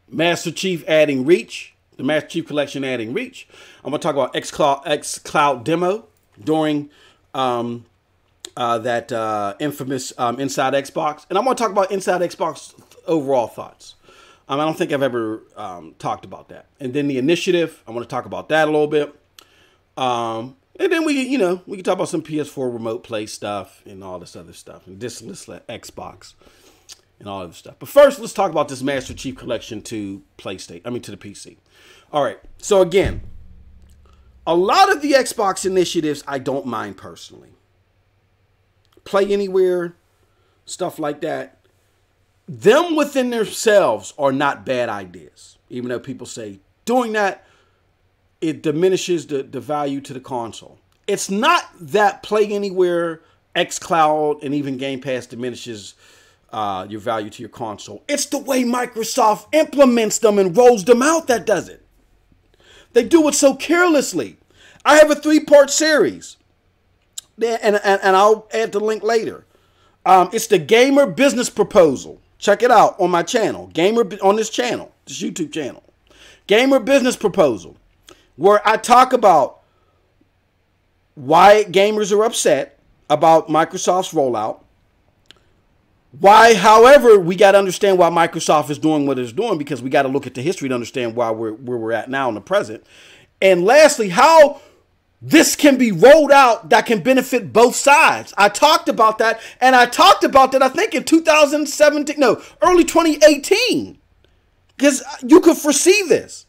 Master Chief adding reach, the Master Chief Collection adding reach. I'm going to talk about xCloud demo during that infamous Inside Xbox. And I'm going to talk about Inside Xbox overall thoughts. I don't think I've ever talked about that. And then the initiative, I want to talk about that a little bit. And then we can talk about some PS4 remote play stuff and all this other stuff. And diskless Xbox and all this stuff. But first, let's talk about this Master Chief Collection to PlayStation. To the PC. All right. So again, a lot of the Xbox initiatives I don't mind personally. Play Anywhere, stuff like that. Them within themselves are not bad ideas. Even though people say doing that, it diminishes the value to the console. It's not that Play Anywhere, xCloud, and even Game Pass diminishes your value to your console. It's the way Microsoft implements them and rolls them out that does it. They do it so carelessly. I have a 3-part series. And I'll add the link later. It's the Gamer Business Proposal. Check it out on my channel. On this channel, this YouTube channel. Gamer Business Proposal. Where I talk about why gamers are upset about Microsoft's rollout. Why, however, we got to understand why Microsoft is doing what it's doing, because we got to look at the history to understand why where we're at now in the present. And lastly, how this can be rolled out that can benefit both sides. I talked about that, and I talked about that, I think, in 2017, no, early 2018, because you could foresee this.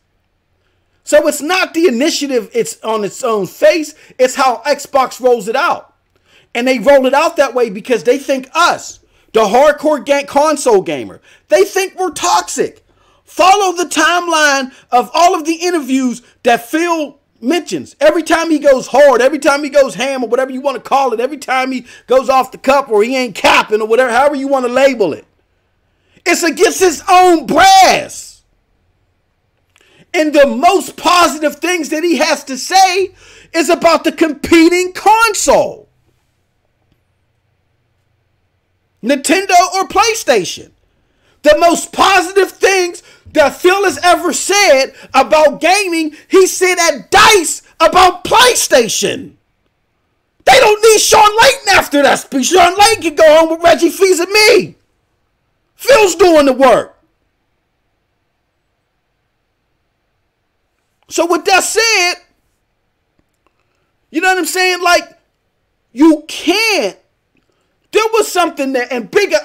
So it's not the initiative, it's on its own face, it's how Xbox rolls it out. And they roll it out that way because they think us, the hardcore console gamer, they think we're toxic. Follow the timeline of all of the interviews that Phil mentions. Every time he goes hard, every time he goes ham, or whatever you want to call it, every time he goes off the cup or he ain't capping or whatever, however you want to label it, it's against his own brass. And the most positive things that he has to say is about the competing console. Nintendo or PlayStation. The most positive things that Phil has ever said about gaming, he said at DICE about PlayStation. They don't need Sean Layton after that speech. Sean Layton can go home with Reggie Fils and me. Phil's doing the work. So with that said, you know what I'm saying? Like, you can't. There was something that, and big up,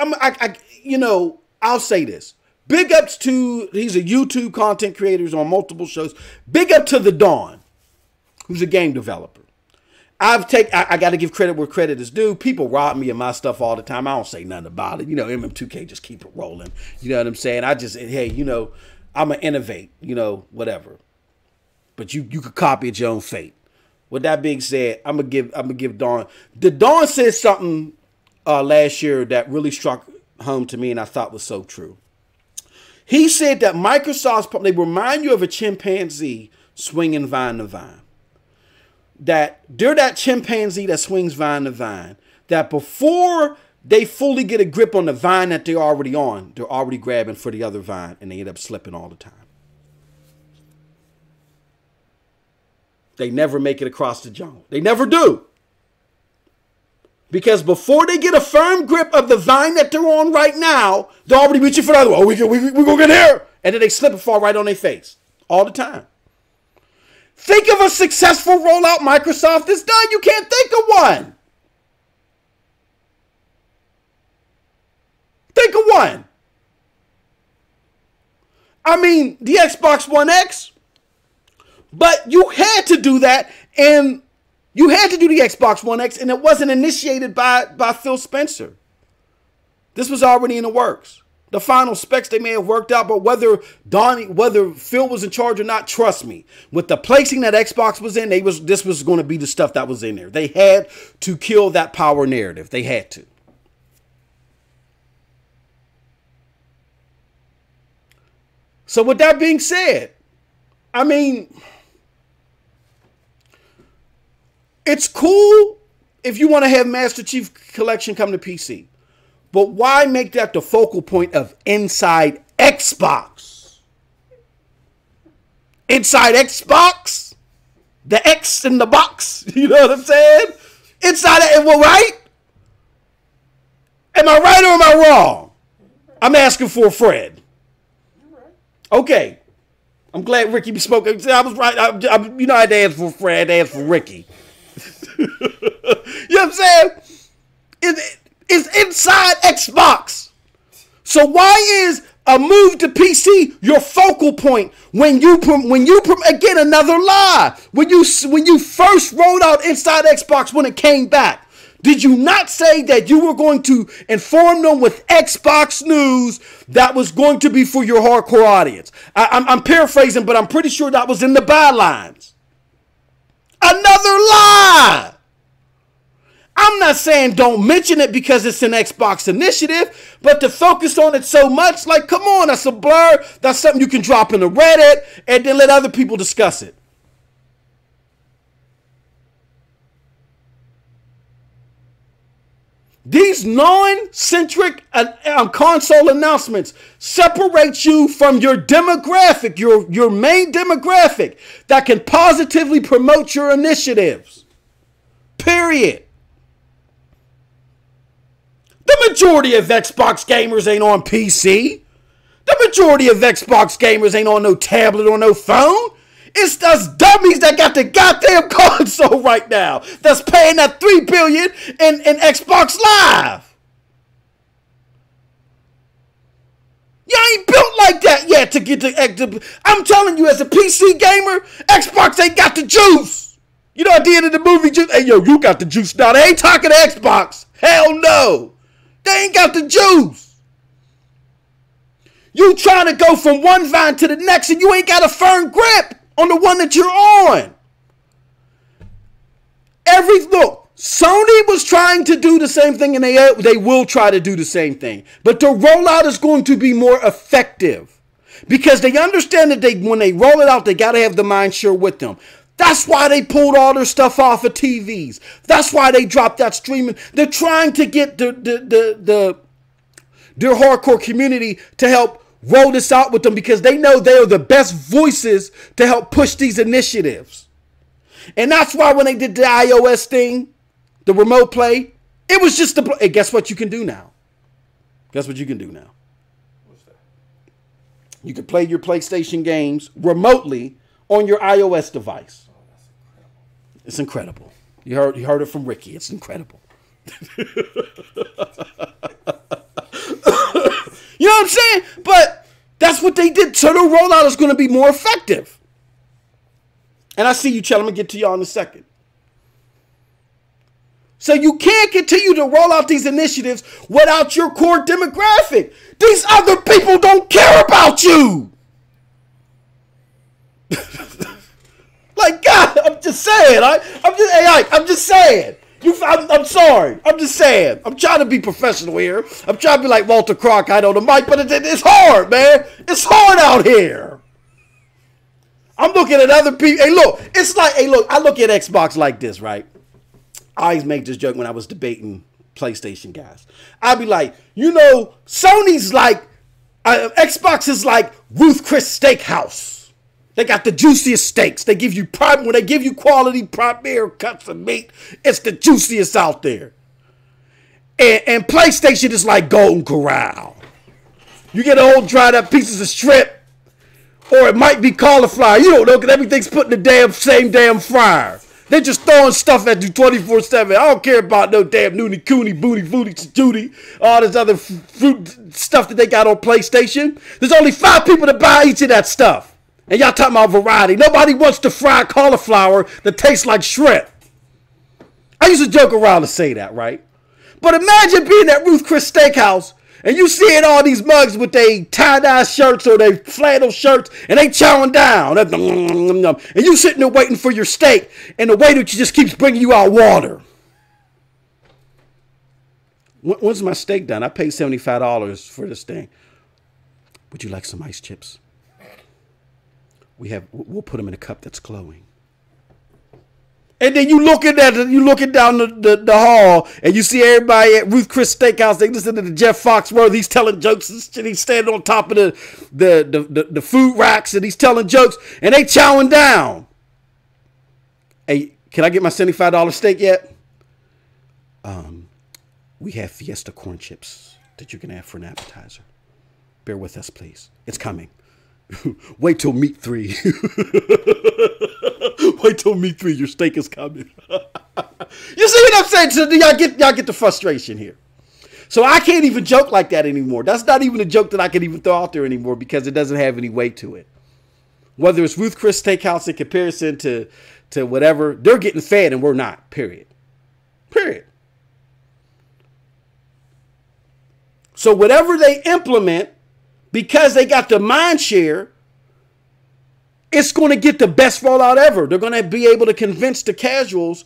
I'll say this. Big ups to, he's a YouTube content creator, he's on multiple shows. Big up to The Dawn, who's a game developer. I got to give credit where credit is due. People rob me of my stuff all the time. I don't say nothing about it. MM2K just keep it rolling. You know what I'm saying? I'm going to innovate, whatever. But you could copy at your own fate. With that being said, I'm gonna give Dawn. The Dawn said something last year that really struck home to me, and I thought was so true. He said that they remind you of a chimpanzee swinging vine to vine. That they're that chimpanzee that swings vine to vine. That before they fully get a grip on the vine that they're already on, they're already grabbing for the other vine, and they end up slipping all the time. They never make it across the jungle. They never do. Because before they get a firm grip of the vine that they're on right now, they're already reaching for the other one. Oh, we go get here. And then they slip and fall right on their face. All the time. Think of a successful rollout Microsoft has done. You can't think of one. Think of one. I mean, the Xbox One X. But you had to do that, and you had to do the Xbox One X, and it wasn't initiated by Phil Spencer. This was already in the works. The final specs they may have worked out, but whether Phil was in charge or not, trust me, with the placing that Xbox was in, this was going to be the stuff that was in there. They had to kill that power narrative. They had to. So with that being said, I mean, it's cool if you want to have Master Chief Collection come to PC. But why make that the focal point of Inside Xbox? Inside Xbox? The X in the box? You know what I'm saying? Inside it, well, right? Am I right or am I wrong? I'm asking for a friend. Okay. I'm glad Ricky spoke. I was right. You know I had to ask for a friend. I had to ask for Ricky. You know what I'm saying? It's Inside Xbox. So why is a move to PC your focal point when you again, another lie, when you first rolled out Inside Xbox when it came back, did you not say that you were going to inform them with Xbox news that was going to be for your hardcore audience? I'm paraphrasing, but I'm pretty sure that was in the bylines. Another lie. I'm not saying don't mention it because it's an Xbox initiative, but to focus on it so much, like, come on, that's a blur. That's something you can drop in the Reddit and then let other people discuss it. These non-centric console announcements separate you from your demographic, your main demographic that can positively promote your initiatives. Period. The majority of Xbox gamers ain't on PC. The majority of Xbox gamers ain't on no tablet or no phone. It's us dummies that got the goddamn console right now that's paying that $3 billion in Xbox Live. You ain't built like that yet to get to. I'm telling you, as a PC gamer, Xbox ain't got the juice. You know, at the end of the movie, hey, yo, you got the juice now. They ain't talking to Xbox. Hell no. They ain't got the juice. You trying to go from one vine to the next and you ain't got a firm grip on the one that you're on. Look, Sony was trying to do the same thing and they will try to do the same thing. But the rollout is going to be more effective because they understand that when they roll it out, they got to have the mind share with them. That's why they pulled all their stuff off of TVs. That's why they dropped that streaming. They're trying to get their hardcore community to help roll this out with them because they know they are the best voices to help push these initiatives. And that's why when they did the iOS thing, the remote play, it was just hey, guess what you can do now? Guess what you can do now? What's that? You can play your PlayStation games remotely on your iOS device. It's incredible. You heard it from Ricky. It's incredible. You know what I'm saying? But that's what they did. So the rollout is going to be more effective. And I see you, Chad. I'm going to get to y'all in a second. So you can't continue to roll out these initiatives without your core demographic. These other people don't care about you. Like, God, I'm just saying. I'm just saying. I'm sorry. I'm just saying. I'm trying to be professional here. I'm trying to be like Walter Cronkite on the mic, but it's hard, man. It's hard out here. I'm looking at other people. Hey, look. It's like, hey, look. I look at Xbox like this, right? I always make this joke when I was debating PlayStation guys. I'd be like, you know, Sony's like, Xbox is like Ruth Chris Steakhouse. They got the juiciest steaks. They give you when they give you quality premier cuts of meat, it's the juiciest out there. And PlayStation is like Golden Corral. You get old dried up pieces of shrimp, or it might be cauliflower. You don't know because everything's put in the same damn fryer. They're just throwing stuff at you 24/7. I don't care about no damn Noonie Cooney, Booty, Booty, Judy, all this other fruit stuff that they got on PlayStation. There's only 5 people that buy each of that stuff. And y'all talking about variety. Nobody wants to fry cauliflower that tastes like shrimp. I used to joke around to say that, right? But imagine being at Ruth Chris Steakhouse. And you seeing all these mugs with they tie-dye shirts or they flannel shirts, and they chowing down. And you sitting there waiting for your steak, and the waiter just keeps bringing you out water. When's my steak done? I paid $75 for this thing. Would you like some ice chips? We'll put them in a cup that's glowing. And then you looking down the hall, and you see everybody at Ruth Chris Steakhouse. They listen to the Jeff Foxworthy. He's telling jokes and shit. He's standing on top of the food racks, and he's telling jokes, and they chowing down. Hey, can I get my $75 steak yet? We have Fiesta corn chips that you can have for an appetizer. Bear with us, please. It's coming. Wait till meat 3. Wait till meat 3. Your steak is coming. You see what I'm saying? So y'all get the frustration here. So I can't even joke like that anymore. That's not even a joke that I can even throw out there anymore because it doesn't have any weight to it. Whether it's Ruth Chris Steakhouse in comparison to whatever, they're getting fed and we're not. Period. Period. So whatever they implement, because they got the mind share, it's going to get the best rollout ever. They're going to be able to convince the casuals,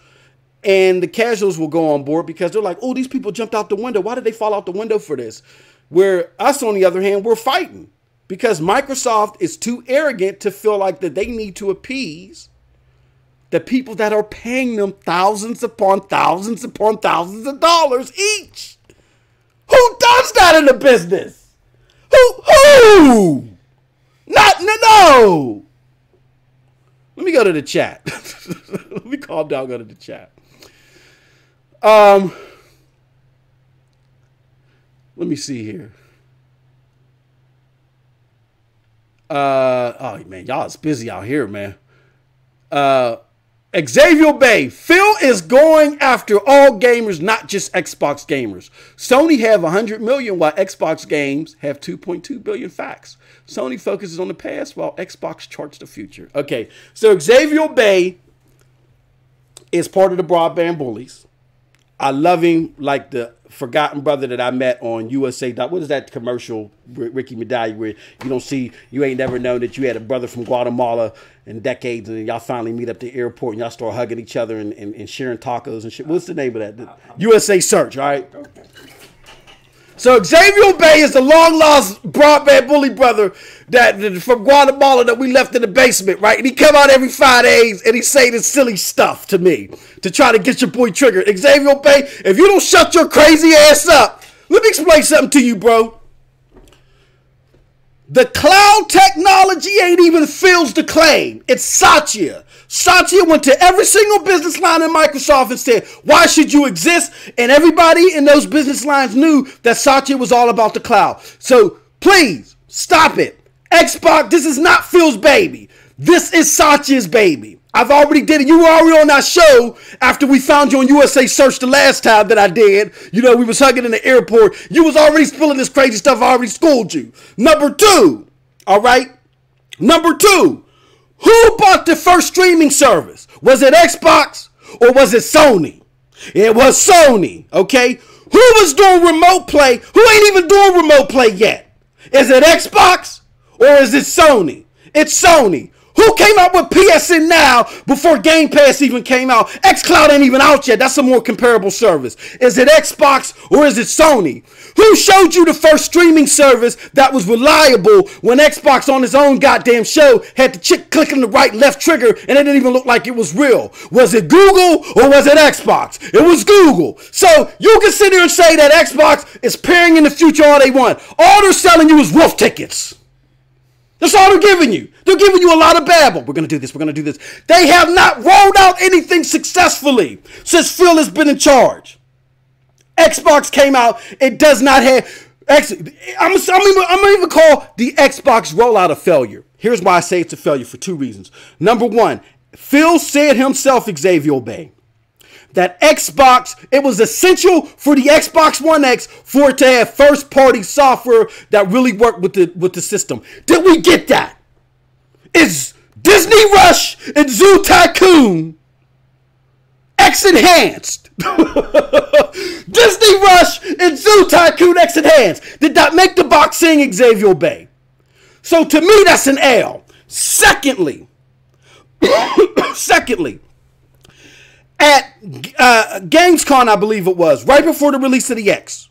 and the casuals will go on board because they're like, oh, these people jumped out the window. Why did they fall out the window for this? Where us, on the other hand, we're fighting because Microsoft is too arrogant to feel like that they need to appease the people that are paying them thousands upon thousands upon thousands of dollars each. Who does that in the business? Who? No. Let me go to the chat. Let me calm down, go to the chat. Let me see here. Oh man, y'all is busy out here, man. Xavier Bay, Phil is going after all gamers, not just Xbox gamers. Sony have 100 million while Xbox games have 2.2 billion. Facts. Sony focuses on the past while Xbox charts the future. Okay, so Xavier Bay is part of the Broadband Bullies. I love him like the forgotten brother that I met on USA. What is that commercial, Ricky Medallion, where you ain't never known that you had a brother from Guatemala in decades, and y'all finally meet up at the airport and y'all start hugging each other and sharing tacos and shit. What's the name of that? USA Search, all right? So Xavier Bay is the long-lost Broadband Bully brother that from Guatemala that we left in the basement, right? And he come out every 5 days and he say this silly stuff to me to try to get your boy triggered. Xavier Bay, if you don't shut your crazy ass up, let me explain something to you, bro. The cloud technology ain't even Phil's the claim. It's Satya. Satya went to every single business line in Microsoft and said, why should you exist? And everybody in those business lines knew that Satya was all about the cloud. So please stop it. Xbox, this is not Phil's baby. This is Satya's baby. I've already did it. You were already on that show after we found you on USA Search the last time that I did. You know, we was hugging in the airport. You was already spilling this crazy stuff. I already schooled you. Number 2, all right? Number 2, who bought the first streaming service? Was it Xbox or was it Sony? It was Sony, okay? Who was doing remote play? Who ain't even doing remote play yet? Is it Xbox or is it Sony? It's Sony. Who came out with PSN Now before Game Pass even came out? xCloud ain't even out yet. That's a more comparable service. Is it Xbox or is it Sony? Who showed you the first streaming service that was reliable when Xbox on its own goddamn show had the chick clicking the right left trigger and it didn't even look like it was real? Was it Google or was it Xbox? It was Google. So you can sit here and say that Xbox is peering in the future all they want. All they're selling you is wolf tickets. That's all they're giving you. They're giving you a lot of babble. We're going to do this. We're going to do this. They have not rolled out anything successfully since Phil has been in charge. Xbox came out. It does not have... I'm going to even call the Xbox rollout a failure. Here's why I say it's a failure for 2 reasons. Number 1, Phil said himself, Xavier Bay, that Xbox, it was essential for the Xbox One X for it to have first-party software that really worked with the system. Did we get that? Is Disney Rush and Zoo Tycoon X enhanced? Disney Rush and Zoo Tycoon X Enhanced did not make the box sing Xavier Bay. So to me, that's an L. Secondly, at Gamescom, I believe it was, right before the release of the X,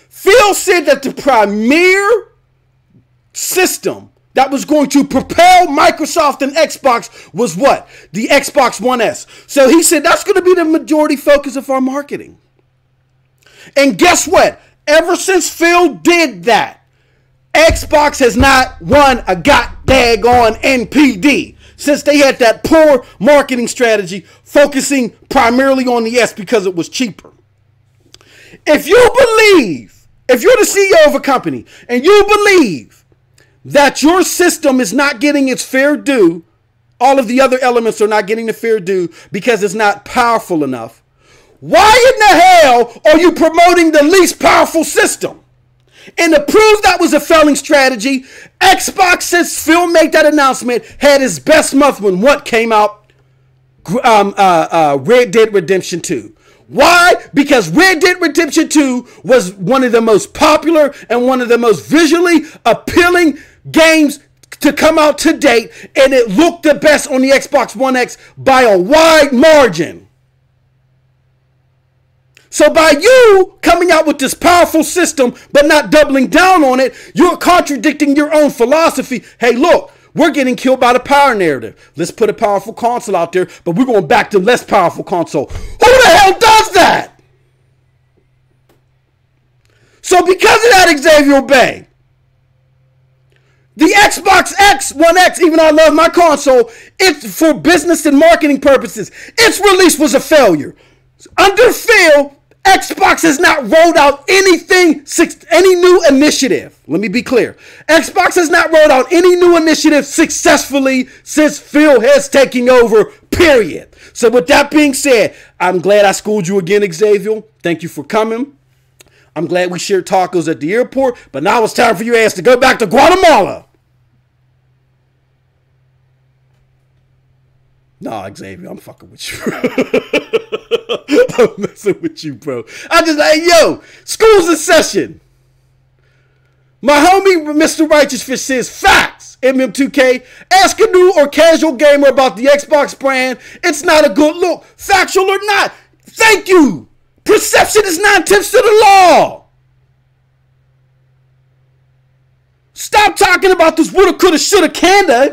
Phil said that the premier system that was going to propel Microsoft and Xbox was what? The Xbox One S. So he said that's going to be the majority focus of our marketing. And guess what? Ever since Phil did that, Xbox has not won a daggone NPD since they had that poor marketing strategy focusing primarily on the S because it was cheaper. If you're the CEO of a company and you believe that your system is not getting its fair due, all of the other elements are not getting the fair due because it's not powerful enough, why in the hell are you promoting the least powerful system? And to prove that was a failing strategy, Xbox, since Phil made that announcement, had his best month when what came out? Red Dead Redemption 2. Why? Because Red Dead Redemption 2 was one of the most popular and one of the most visually appealing games to come out to date, and it looked the best on the Xbox One X by a wide margin. So by you coming out with this powerful system but not doubling down on it, you're contradicting your own philosophy. Hey, look, we're getting killed by the power narrative. Let's put a powerful console out there, but we're going back to less powerful console. Who the hell does that? So because of that, Xavier Bay, the Xbox One X, even though I love my console, it's for business and marketing purposes. Its release was a failure. Under Phil, Xbox has not rolled out any new initiative. Let me be clear. Xbox has not rolled out any new initiative successfully since Phil has taken over, period. So with that being said, I'm glad I schooled you again, Xavier. Thank you for coming. I'm glad we shared tacos at the airport, but now it's time for your ass to go back to Guatemala. Nah, Xavier, I'm fucking with you. I'm messing with you, bro. Hey, yo, school's in session. My homie, Mr. Righteous Fish, says facts. MM2K, ask a new or casual gamer about the Xbox brand. It's not a good look. Factual or not. Thank you. Perception is 9/10 to the law. Stop talking about this woulda, coulda, shoulda, kinda.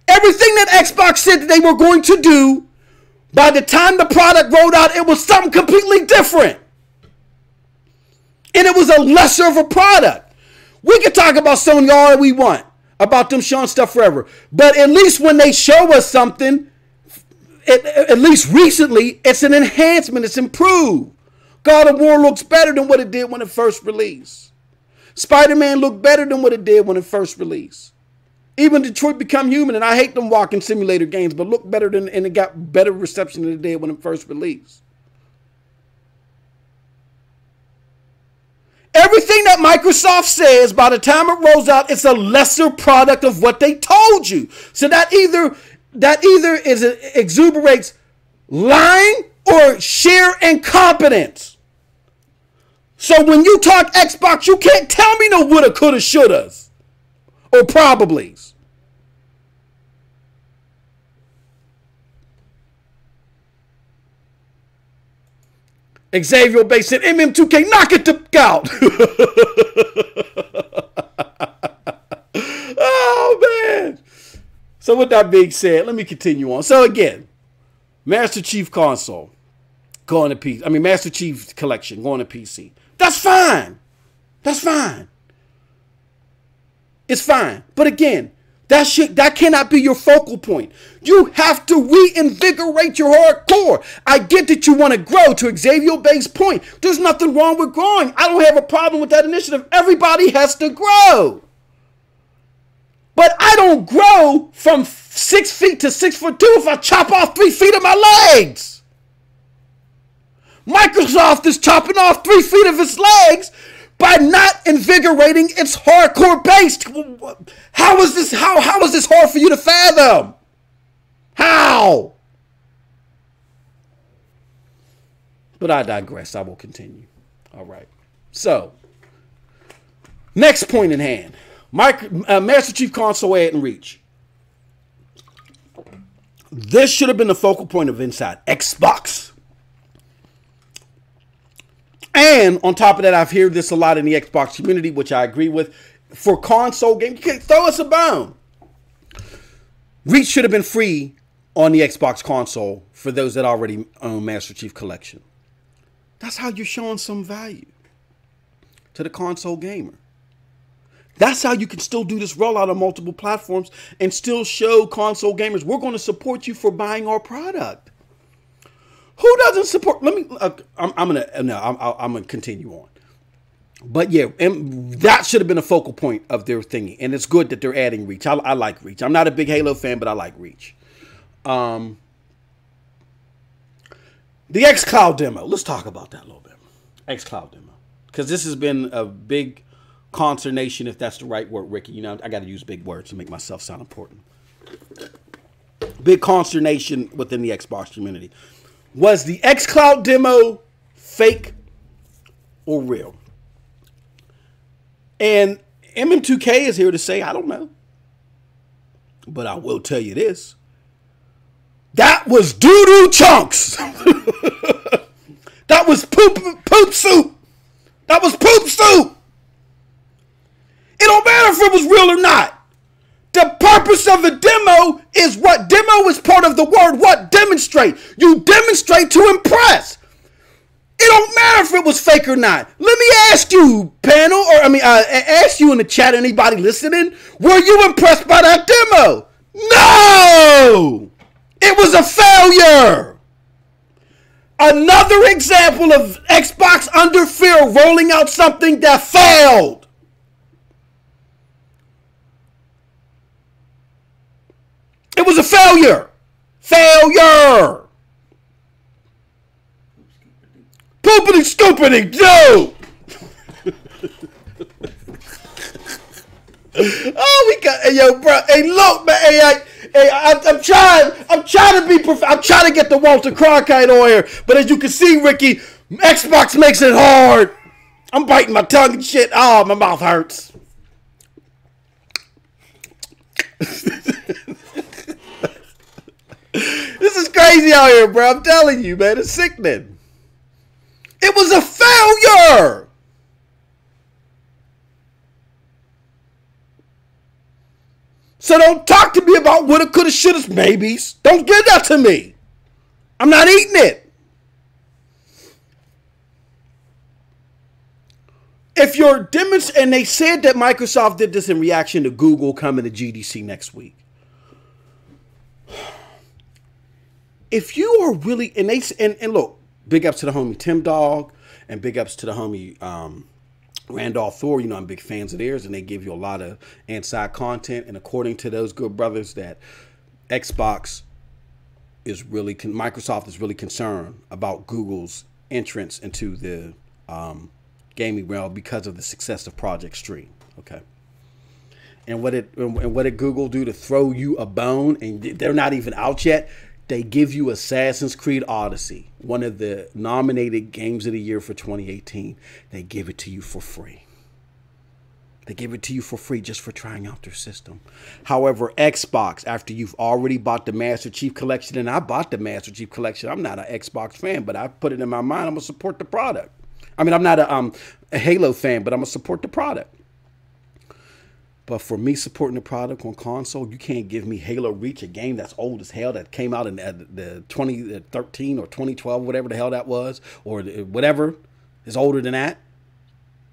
Everything that Xbox said that they were going to do, by the time the product rolled out, it was something completely different. And it was a lesser of a product. We can talk about Sony all we want, about them showing stuff forever. But at least when they show us something, at least recently, it's an enhancement. It's improved. God of War looks better than what it did when it first released. Spider-Man looked better than what it did when it first released. Even Detroit Become Human, and I hate them walking simulator games, but look better than, and it got better reception than it did when it first released. Everything that Microsoft says, by the time it rolls out, it's a lesser product of what they told you. So that either exuberates lying or sheer incompetence. So when you talk Xbox, you can't tell me no woulda, coulda, shouldas or probablys. Xavier Bay said, MM2K, knock it the out. Oh, man. So with that being said, let me continue on. So again, Master Chief console going to PC. I mean, Master Chief collection going to PC. That's fine. That's fine. It's fine. But again, that cannot be your focal point. You have to reinvigorate your hardcore. I get that you want to grow, to Xavier Bay's point. There's nothing wrong with growing. I don't have a problem with that initiative. Everybody has to grow. But I don't grow from 6 feet to 6'2" if I chop off 3 feet of my legs. Microsoft is chopping off 3 feet of its legs by not invigorating its hardcore base. How is this hard for you to fathom? How? But I digress. I will continue. All right. So, next point in hand. Master Chief Console Add and Reach. This should have been the focal point of Inside Xbox. And on top of that, I've heard this a lot in the Xbox community, which I agree with. For console games, you can throw us a bone. Reach should have been free on the Xbox console for those that already own Master Chief Collection. That's how you're showing some value to the console gamer. That's how you can still do this rollout on multiple platforms and still show console gamers, we're going to support you for buying our product. Who doesn't support? Let me. I'm gonna continue on. But yeah, that should have been a focal point of their thingy, and it's good that they're adding Reach. I like Reach. I'm not a big Halo fan, but I like Reach. The xCloud demo. Let's talk about that a little bit. xCloud demo, because this has been a big consternation, if that's the right word, Ricky. You know, I got to use big words to make myself sound important. Big consternation within the Xbox community. Was the xCloud demo fake or real? And MM2K is here to say, I don't know. But I will tell you this. That was doo-doo chunks. That was poop soup. That was poop soup. It don't matter if it was real or not. The purpose of a demo is what? Demo is part of the word what? Demonstrate. You demonstrate to impress. It don't matter if it was fake or not. Let me ask you, panel, or ask you in the chat, anybody listening, were you impressed by that demo? No! It was a failure. Another example of Xbox under fear rolling out something that failed. It was a failure. Failure. Poopity scoopity, yo. Oh, we got, hey, yo, bro. Hey, look, man. I'm trying to get the Walter Cronkite on here, but as you can see, Ricky, Xbox makes it hard. I'm biting my tongue and shit. Oh, my mouth hurts. This is crazy out here, bro. I'm telling you, man. It's sickening. It was a failure. So don't talk to me about woulda, coulda, shoulda, maybes. Don't give that to me. I'm not eating it. If you're demonstrating, and they said that Microsoft did this in reaction to Google coming to GDC next week. If you are really, and look, big ups to the homie Tim Dog, and big ups to the homie Randolph Thor. You know, I'm big fans of theirs, and they give you a lot of inside content. And according to those good brothers, that Xbox is really, Microsoft is really concerned about Google's entrance into the gaming realm because of the success of Project Stream. Okay. And what did Google do to throw you a bone? And they're not even out yet. They give you Assassin's Creed Odyssey, one of the nominated games of the year for 2018. They give it to you for free. They give it to you for free just for trying out their system. However, Xbox, after you've already bought the Master Chief Collection, and I bought the Master Chief Collection. I'm not an Xbox fan, but I put it in my mind, I'm going to support the product. I mean, I'm not a Halo fan, but I'm going to support the product. But for me supporting the product on console, you can't give me Halo Reach, a game that's old as hell, that came out in the 2013 or 2012, whatever the hell that was, or whatever is older than that.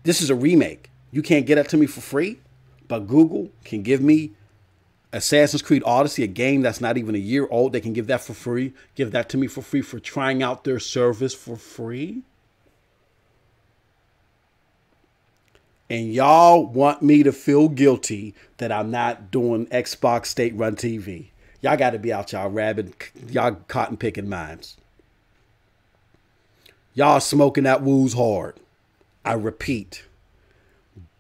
This is a remake. You can't get that to me for free, but Google can give me Assassin's Creed Odyssey, a game that's not even a year old. They can give that for free, give that to me for free for trying out their service for free. And y'all want me to feel guilty that I'm not doing Xbox state-run TV. Y'all got to be out y'all cotton picking minds. Y'all smoking that woos hard. I repeat,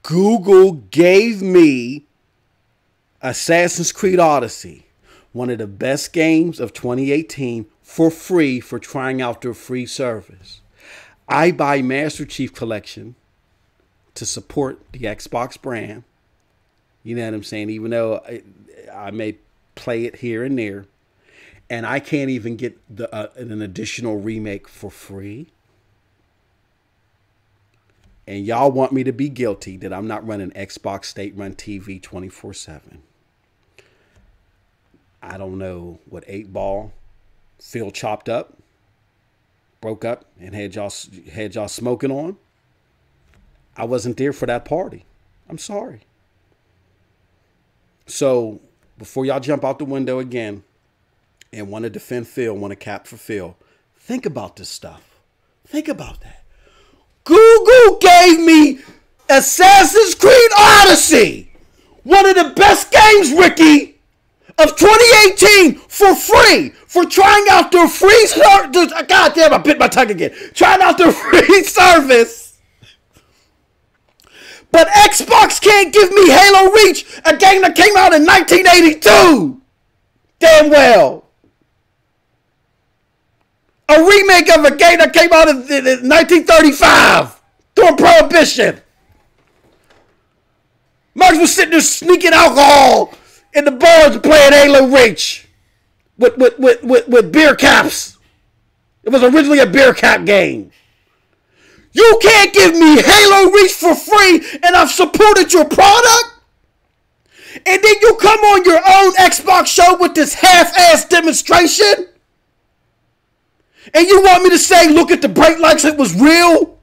Google gave me Assassin's Creed Odyssey, one of the best games of 2018, for free for trying out their free service. I buy Master Chief Collection to support the Xbox brand. You know what I'm saying? Even though I may play it here and there, and I can't even get an additional remake for free. And y'all want me to be guilty that I'm not running Xbox state-run TV 24/7. I don't know what 8-ball Phil chopped up, broke up, and had y'all smoking on. I wasn't there for that party. I'm sorry. So before y'all jump out the window again and want to defend Phil, want to cap for Phil, think about this stuff. Think about that. Google gave me Assassin's Creed Odyssey, one of the best games, Ricky, of 2018 for free, for trying out their free service. God damn, I bit my tongue again. Trying out their free service. But Xbox can't give me Halo Reach, a game that came out in 1982. Damn well. A remake of a game that came out in 1935 during Prohibition. Marx was sitting there sneaking alcohol in the bars playing Halo Reach with beer caps. It was originally a beer cap game. You can't give me Halo Reach for free and I've supported your product? And then you come on your own Xbox show with this half-ass demonstration? And you want me to say, look at the brake lights, it was real?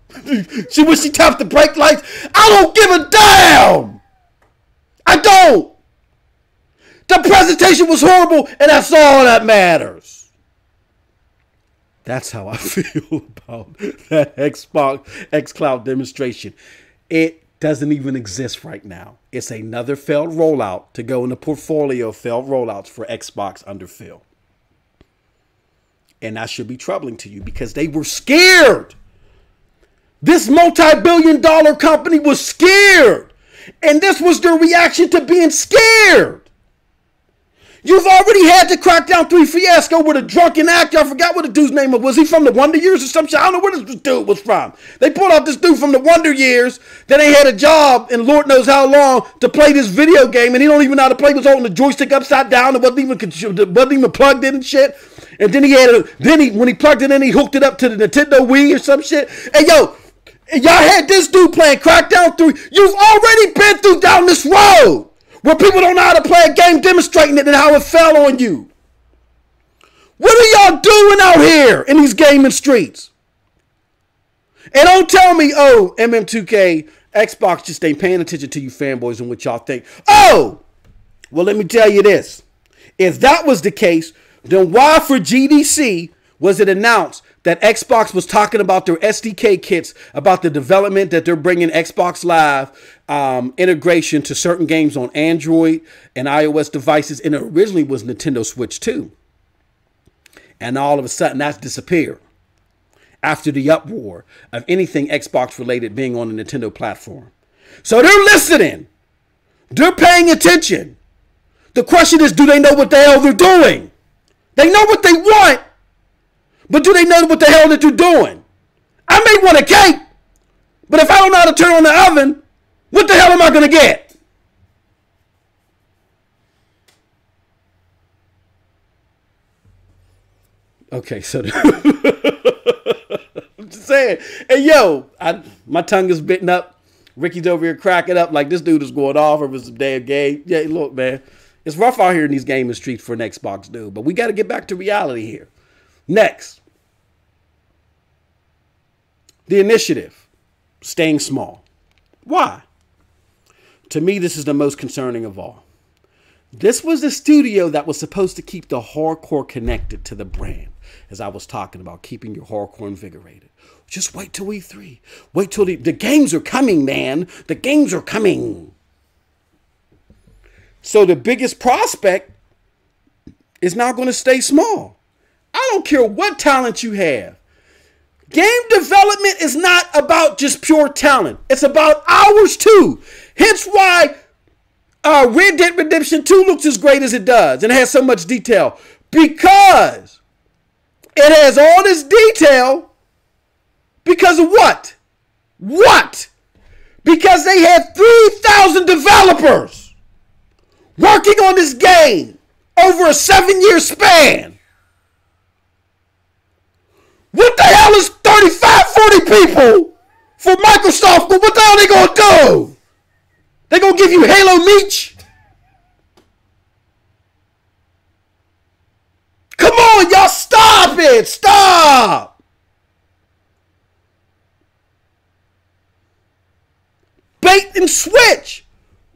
See when she tapped the brake lights? I don't give a damn. I don't. The presentation was horrible, and that's all that matters. That's how I feel about that Xbox xCloud demonstration. It doesn't even exist right now. It's another failed rollout to go in the portfolio of failed rollouts for Xbox under Phil. And that should be troubling to you because they were scared. This multi-billion-dollar company was scared. And this was their reaction to being scared. You've already had the Crackdown 3 fiasco with a drunken actor. I forgot what the dude's name was. Was he from the Wonder Years or some shit? I don't know where this dude was from. They pulled out this dude from the Wonder Years that ain't had a job in Lord knows how long to play this video game. And he don't even know how to play. He was holding the joystick upside down. It wasn't even plugged in and shit. And then when he plugged it in, he hooked it up to the Nintendo Wii or some shit. Hey, yo, y'all had this dude playing Crackdown 3. You've already been down this road where people don't know how to play a game, demonstrating it and how it fell on you. What are y'all doing out here in these gaming streets? And don't tell me, oh, MM2K, Xbox just ain't paying attention to you fanboys and what y'all think. Oh, well, let me tell you this. If that was the case, then why for GDC was it announced that Xbox was talking about their SDK kits, about the development that they're bringing Xbox Live integration to certain games on Android and iOS devices, and it originally was Nintendo Switch 2. And all of a sudden that's disappeared after the uproar of anything Xbox related being on the Nintendo platform. So they're listening. They're paying attention. The question is, do they know what the hell they're doing? They know what they want, but do they know what the hell that they're doing? I may want a cake, but if I don't know how to turn on the oven, what the hell am I going to get? Okay, so I'm just saying. Hey, yo, my tongue is bitten up. Ricky's over here cracking up like this dude is going off over some damn game. Yeah, look, man. It's rough out here in these gaming streets for an Xbox dude, but we got to get back to reality here. Next, the initiative, staying small. Why? To me, this is the most concerning of all. This was the studio that was supposed to keep the hardcore connected to the brand, as I was talking about, keeping your hardcore invigorated. Just wait till E3. Wait till the games are coming, man. The games are coming. So the biggest prospect is now going to stay small. I don't care what talent you have. Game development is not about just pure talent. It's about hours too. Hence why Red Dead Redemption 2 looks as great as it does and it has so much detail. Because it has all this detail, Because of what? What? Because they had 3,000 developers working on this game over a 7-year span. What the hell is 35, 40 people for Microsoft? But what the hell are they going to do? They going to give you Halo Meech? Come on, y'all, stop it. Stop. Bait and switch.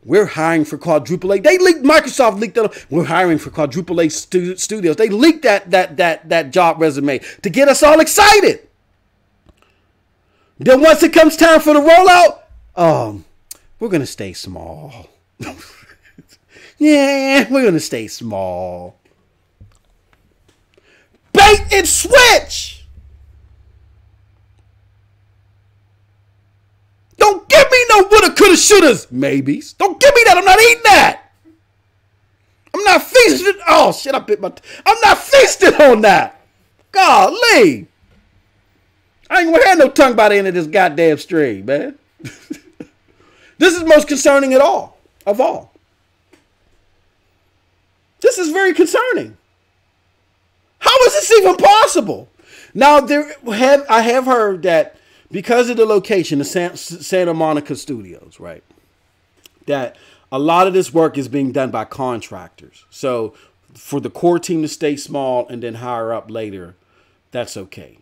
We're hiring for quadruple A. They leaked, Microsoft leaked that. We're hiring for quadruple A studios. They leaked that job resume to get us all excited. Then once it comes time for the rollout, we're going to stay small. Yeah, we're going to stay small. Bait and switch. Don't give me no woulda, coulda, shouldas, maybes. Don't give me that. I'm not eating that. I'm not feasting. Oh, shit, I bit my... I'm not feasting on that. Golly. I ain't gonna have no tongue by the end of this goddamn stream, man. This is most concerning of all. This is very concerning. How is this even possible? Now, I have heard that because of the location, the Santa Monica studios, right, that a lot of this work is being done by contractors. So for the core team to stay small and then hire up later, that's okay.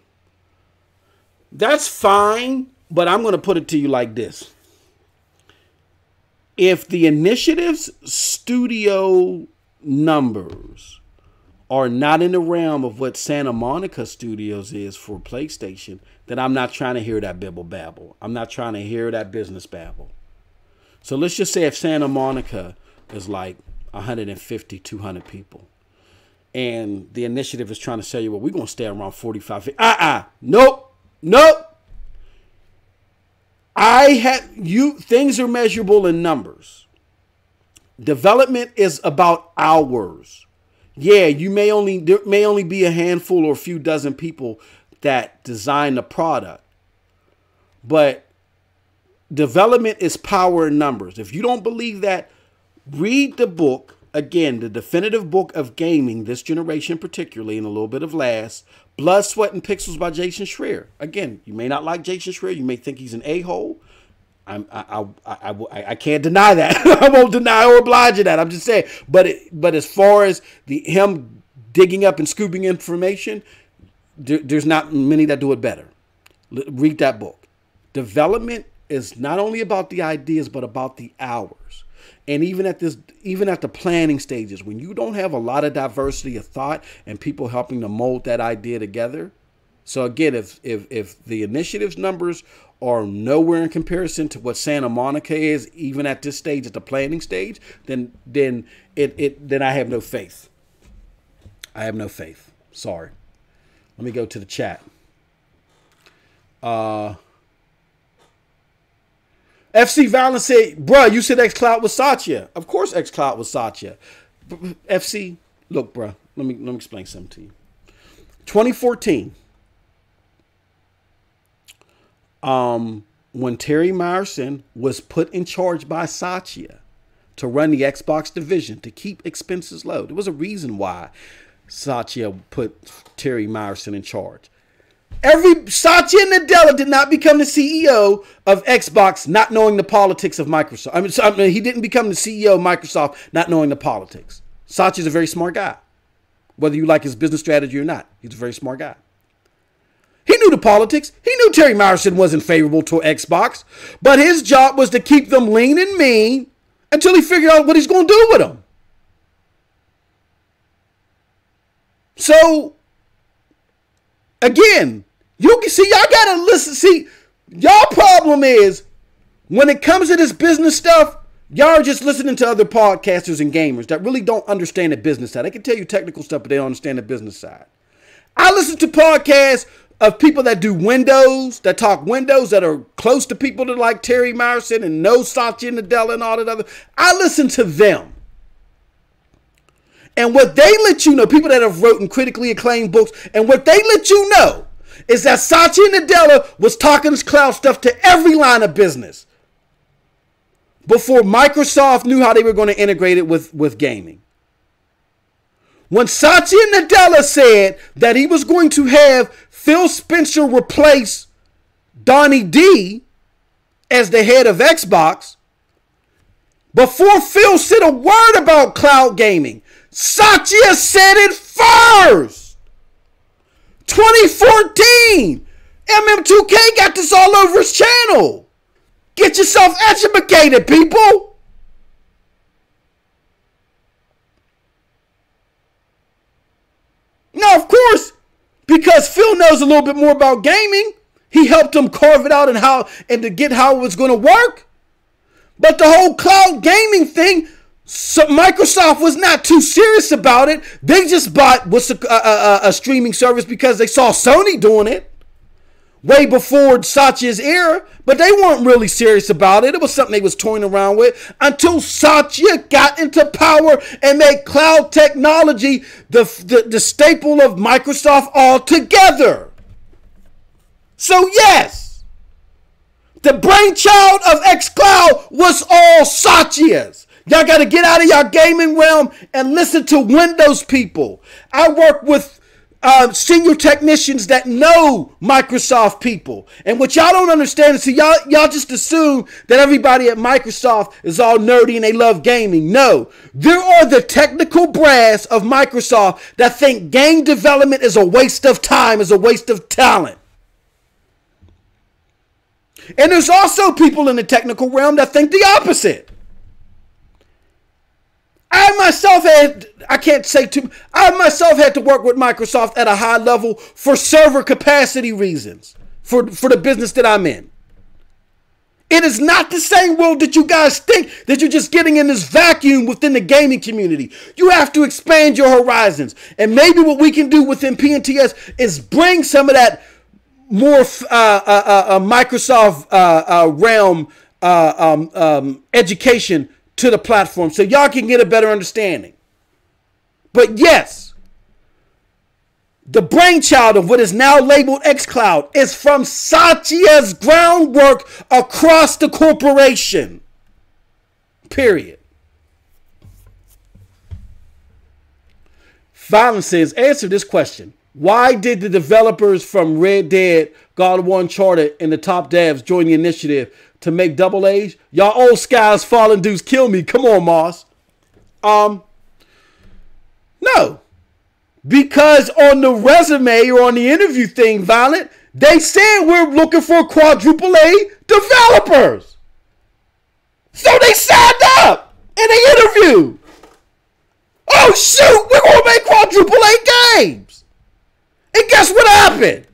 That's fine, but I'm going to put it to you like this. If the initiative's studio numbers are not in the realm of what Santa Monica Studios is for PlayStation, then I'm not trying to hear that bibble babble. I'm not trying to hear that business babble. So let's just say if Santa Monica is like 150, 200 people, and the initiative is trying to say, well, we're going to stay around 45. Nope. Things are measurable in numbers. Development is about hours. Yeah, there may only be a handful or a few dozen people that design the product. But development is power in numbers. If you don't believe that, read the book. Again, the definitive book of gaming, this generation particularly, and a little bit of last, Blood, Sweat, and Pixels by Jason Schreier. Again, you may not like Jason Schreier. You may think he's an a-hole. I can't deny that. I won't deny or oblige you that. I'm just saying. But as far as him digging up and scooping information, there's not many that do it better. Read that book. Development is not only about the ideas, but about the hours. And even at the planning stages, when you don't have a lot of diversity of thought and people helping to mold that idea together. So again, if the initiatives numbers are nowhere in comparison to what Santa Monica is, even at this stage, at the planning stage, then I have no faith. I have no faith. Sorry. Let me go to the chat. FC Violence said, bruh, you said xCloud was Satya. Of course xCloud was Satya. FC, look, bruh, let me explain something to you. 2014, when Terry Myerson was put in charge by Satya to run the Xbox division, to keep expenses low. There was a reason why Satya put Terry Myerson in charge. Satya Nadella did not become the CEO of Xbox not knowing the politics of Microsoft. He didn't become the CEO of Microsoft not knowing the politics. Satya's a very smart guy. Whether you like his business strategy or not, he's a very smart guy. He knew the politics. He knew Terry Myerson wasn't favorable to Xbox, but his job was to keep them lean and mean until he figured out what he's going to do with them. So, again, you can see, y'all got to listen. See, y'all problem is when it comes to this business stuff, y'all are just listening to other podcasters and gamers that really don't understand the business side. They can tell you technical stuff, but they don't understand the business side. I listen to podcasts of people that do Windows, that talk Windows, that are close to people that like Terry Myerson and know Satya Nadella and all that other. I listen to them. And what they let you know, people that have written critically acclaimed books, and what they let you know, is that Satya Nadella was talking this cloud stuff to every line of business before Microsoft knew how they were going to integrate it with gaming. When Satya Nadella said that he was going to have Phil Spencer replace Donnie D as the head of Xbox, before Phil said a word about cloud gaming, Satya said it first. 2014, MM2K got this all over his channel. Get yourself educated, people. Now, of course, because Phil knows a little bit more about gaming, he helped him carve it out and to get how it was going to work. But the whole cloud gaming thing, so Microsoft was not too serious about it. They just bought a streaming service because they saw Sony doing it way before Satya's era, but they weren't really serious about it. It was something they was toying around with until Satya got into power and made cloud technology the staple of Microsoft altogether. So yes, the brainchild of xCloud was all Satya's. Y'all got to get out of your gaming realm and listen to Windows people. I work with senior technicians that know Microsoft people. And what y'all don't understand is y'all just assume that everybody at Microsoft is all nerdy and they love gaming. No, there are the technical brass of Microsoft that think game development is a waste of time, is a waste of talent. And there's also people in the technical realm that think the opposite. I myself had to work with Microsoft at a high level for server capacity reasons for the business that I'm in. It is not the same world that you guys think, that you're just getting in this vacuum within the gaming community. You have to expand your horizons. And maybe what we can do within PNTS is bring some of that more Microsoft realm education to the platform so y'all can get a better understanding. But yes, the brainchild of what is now labeled xCloud is from Satya's groundwork across the corporation. Period. Violence says, answer this question. Why did the developers from Red Dead, God of War, Uncharted, and the top devs join the initiative to make Double A's? Y'all old skies falling dudes kill me. Come on, Moss. No. Because on the resume or on the interview thing, Violent, they said we're looking for quadruple A developers. So they signed up in the interview. Oh, shoot, we're going to make quadruple A games. And guess what happened?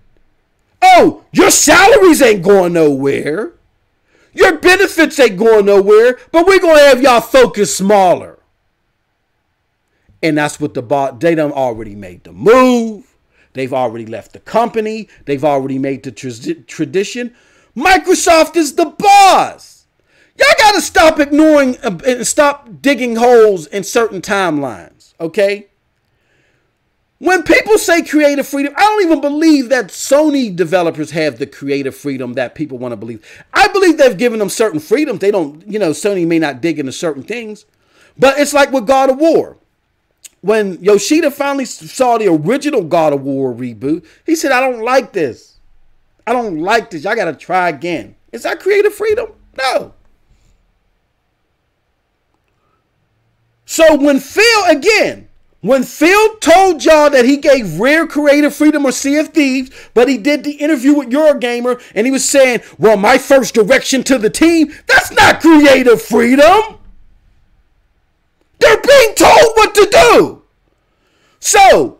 Oh, your salaries ain't going nowhere. Your benefits ain't going nowhere, but we're going to have y'all focus smaller. And that's what they done already made the move. They've already left the company. They've already made the tradition. Microsoft is the boss. Y'all got to stop ignoring and stop digging holes in certain timelines, okay? When people say creative freedom, I don't even believe that Sony developers have the creative freedom that people want to believe. I believe they've given them certain freedoms. They don't, Sony may not dig into certain things. But it's like with God of War. When Yoshida finally saw the original God of War reboot, he said, I don't like this. I don't like this. Y'all got to try again. Is that creative freedom? No. So when Phil told y'all that he gave Rare creative freedom or Sea of Thieves, but he did the interview with Eurogamer and he was saying, well, my first direction to the team, that's not creative freedom. They're being told what to do. So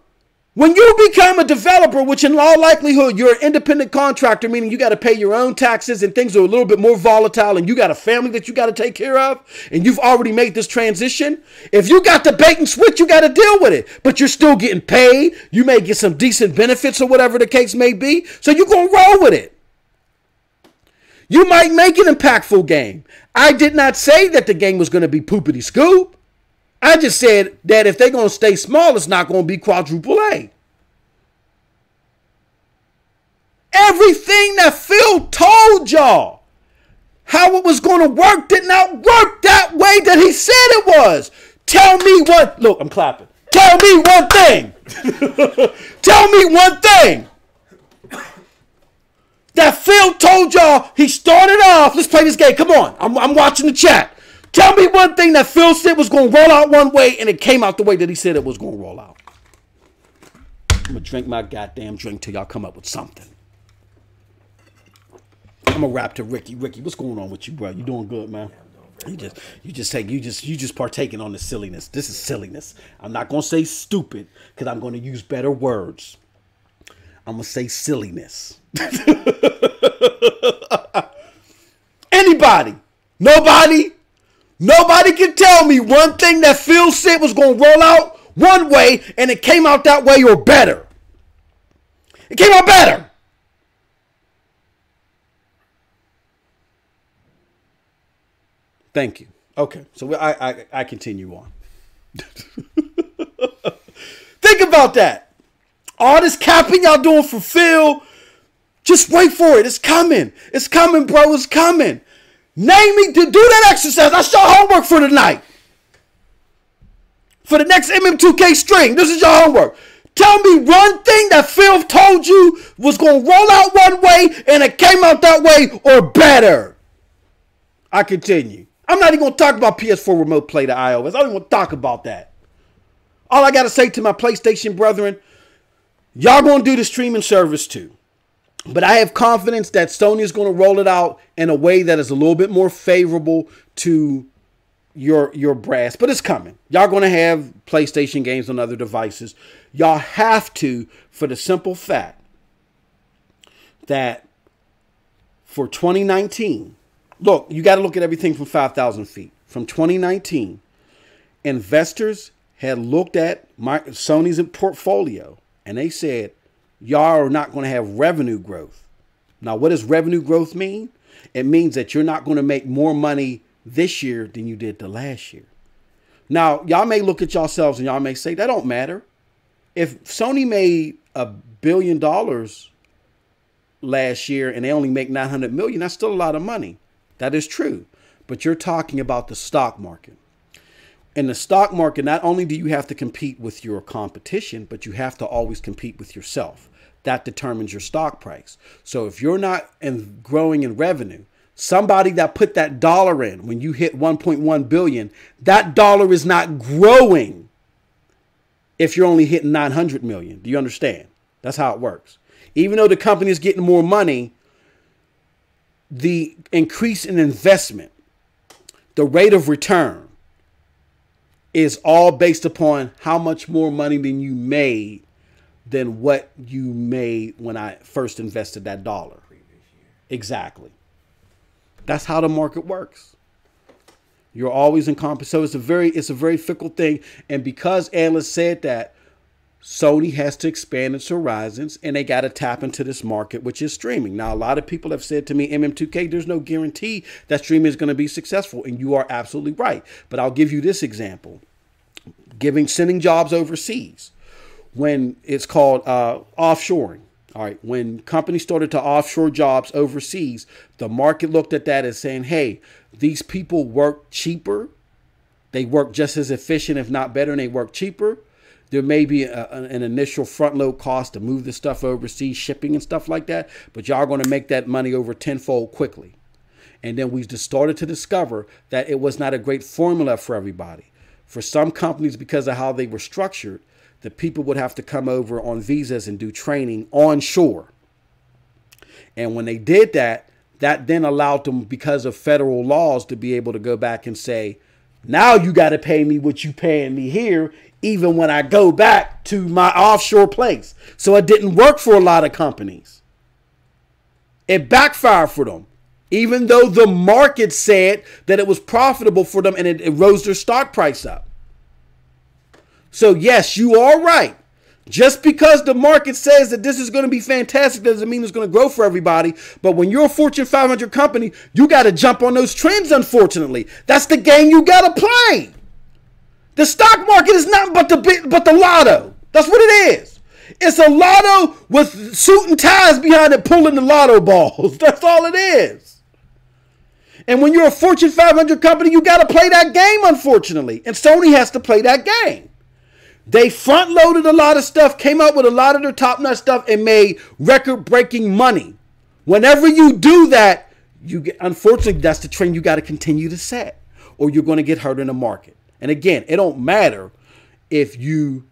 when you become a developer, which in all likelihood, you're an independent contractor, meaning you got to pay your own taxes and things are a little bit more volatile and you got a family that you got to take care of and you've already made this transition. If you got the bait and switch, you got to deal with it, but you're still getting paid. You may get some decent benefits or whatever the case may be. So you're going to roll with it. You might make an impactful game. I did not say that the game was going to be poopity scoop. I just said that if they're going to stay small, it's not going to be quadruple A. Everything that Phil told y'all how it was going to work did not work that way that he said it was. Tell me what. Look, I'm clapping. Tell me one thing. Tell me one thing that Phil told y'all. He started off. Let's play this game. Come on. I'm watching the chat. Tell me one thing that Phil said was going to roll out one way and it came out the way that he said it was going to roll out. I'm going to drink my goddamn drink till y'all come up with something. I'm going to rap to Ricky. Ricky, what's going on with you, bro? You doing good, man? You just partaking on the silliness. This is silliness. I'm not going to say stupid because I'm going to use better words. I'm going to say silliness. Anybody? Nobody? Nobody can tell me one thing that Phil said was going to roll out one way and it came out that way or better. It came out better. Thank you. Okay, so I continue on. Think about that. All this capping y'all doing for Phil, just wait for it. It's coming. It's coming, bro. It's coming. Name me to do that exercise. That's your homework for tonight. For the next MM2K string, this is your homework. Tell me one thing that Phil told you was going to roll out one way and it came out that way or better. I continue. I'm not even going to talk about PS4 remote play to iOS. I don't even want to talk about that. All I got to say to my PlayStation brethren, y'all going to do the streaming service too. But I have confidence that Sony is going to roll it out in a way that is a little bit more favorable to your brass. But it's coming. Y'all going to have PlayStation games on other devices. Y'all have to, for the simple fact that for 2019, look, you got to look at everything from 5,000 feet. From 2019, investors had looked at Sony's portfolio and they said, y'all are not going to have revenue growth. Now, what does revenue growth mean? It means that you're not going to make more money this year than you did the last year. Now, y'all may look at yourselves and y'all may say, that don't matter. If Sony made $1 billion last year and they only make 900 million, that's still a lot of money. That is true. But you're talking about the stock market. In the stock market, not only do you have to compete with your competition, but you have to always compete with yourself. That determines your stock price. So if you're not growing in revenue, somebody that put that dollar in when you hit 1.1 billion, that dollar is not growing if you're only hitting 900 million. Do you understand? That's how it works. Even though the company is getting more money, the increase in investment, the rate of return is all based upon how much more money than you made than what you made when I first invested that dollar. Exactly. That's how the market works. You're always in competition. So it's a very fickle thing. And because analysts said that, Sony has to expand its horizons and they got to tap into this market, which is streaming. Now, a lot of people have said to me, MM2K, there's no guarantee that streaming is going to be successful. And you are absolutely right. But I'll give you this example. Sending jobs overseas. When it's called offshoring. All right. When companies started to offshore jobs overseas, the market looked at that as saying, hey, these people work cheaper. They work just as efficient, if not better, and they work cheaper. There may be an initial front load cost to move the stuff overseas, shipping and stuff like that. But y'all are going to make that money over tenfold quickly. And then we just started to discover that it was not a great formula for everybody. For some companies, because of how they were structured, the people would have to come over on visas and do training onshore. And when they did that, that then allowed them, because of federal laws, to be able to go back and say, now you got to pay me what you paying me here, even when I go back to my offshore place. So it didn't work for a lot of companies. It backfired for them, even though the market said that it was profitable for them and it rose their stock price up. So yes, you are right. Just because the market says that this is going to be fantastic doesn't mean it's going to grow for everybody. But when you're a Fortune 500 company, you got to jump on those trends, unfortunately. That's the game you got to play. The stock market is nothing but the lotto. That's what it is. It's a lotto with suit and ties behind it pulling the lotto balls. That's all it is. And when you're a Fortune 500 company, you got to play that game, unfortunately. And Sony has to play that game. They front loaded a lot of stuff, came out with a lot of their top notch stuff, and made record breaking money. Whenever you do that, you get, unfortunately, that's the trend you got to continue to set, or you're going to get hurt in the market. And again, it don't matter if you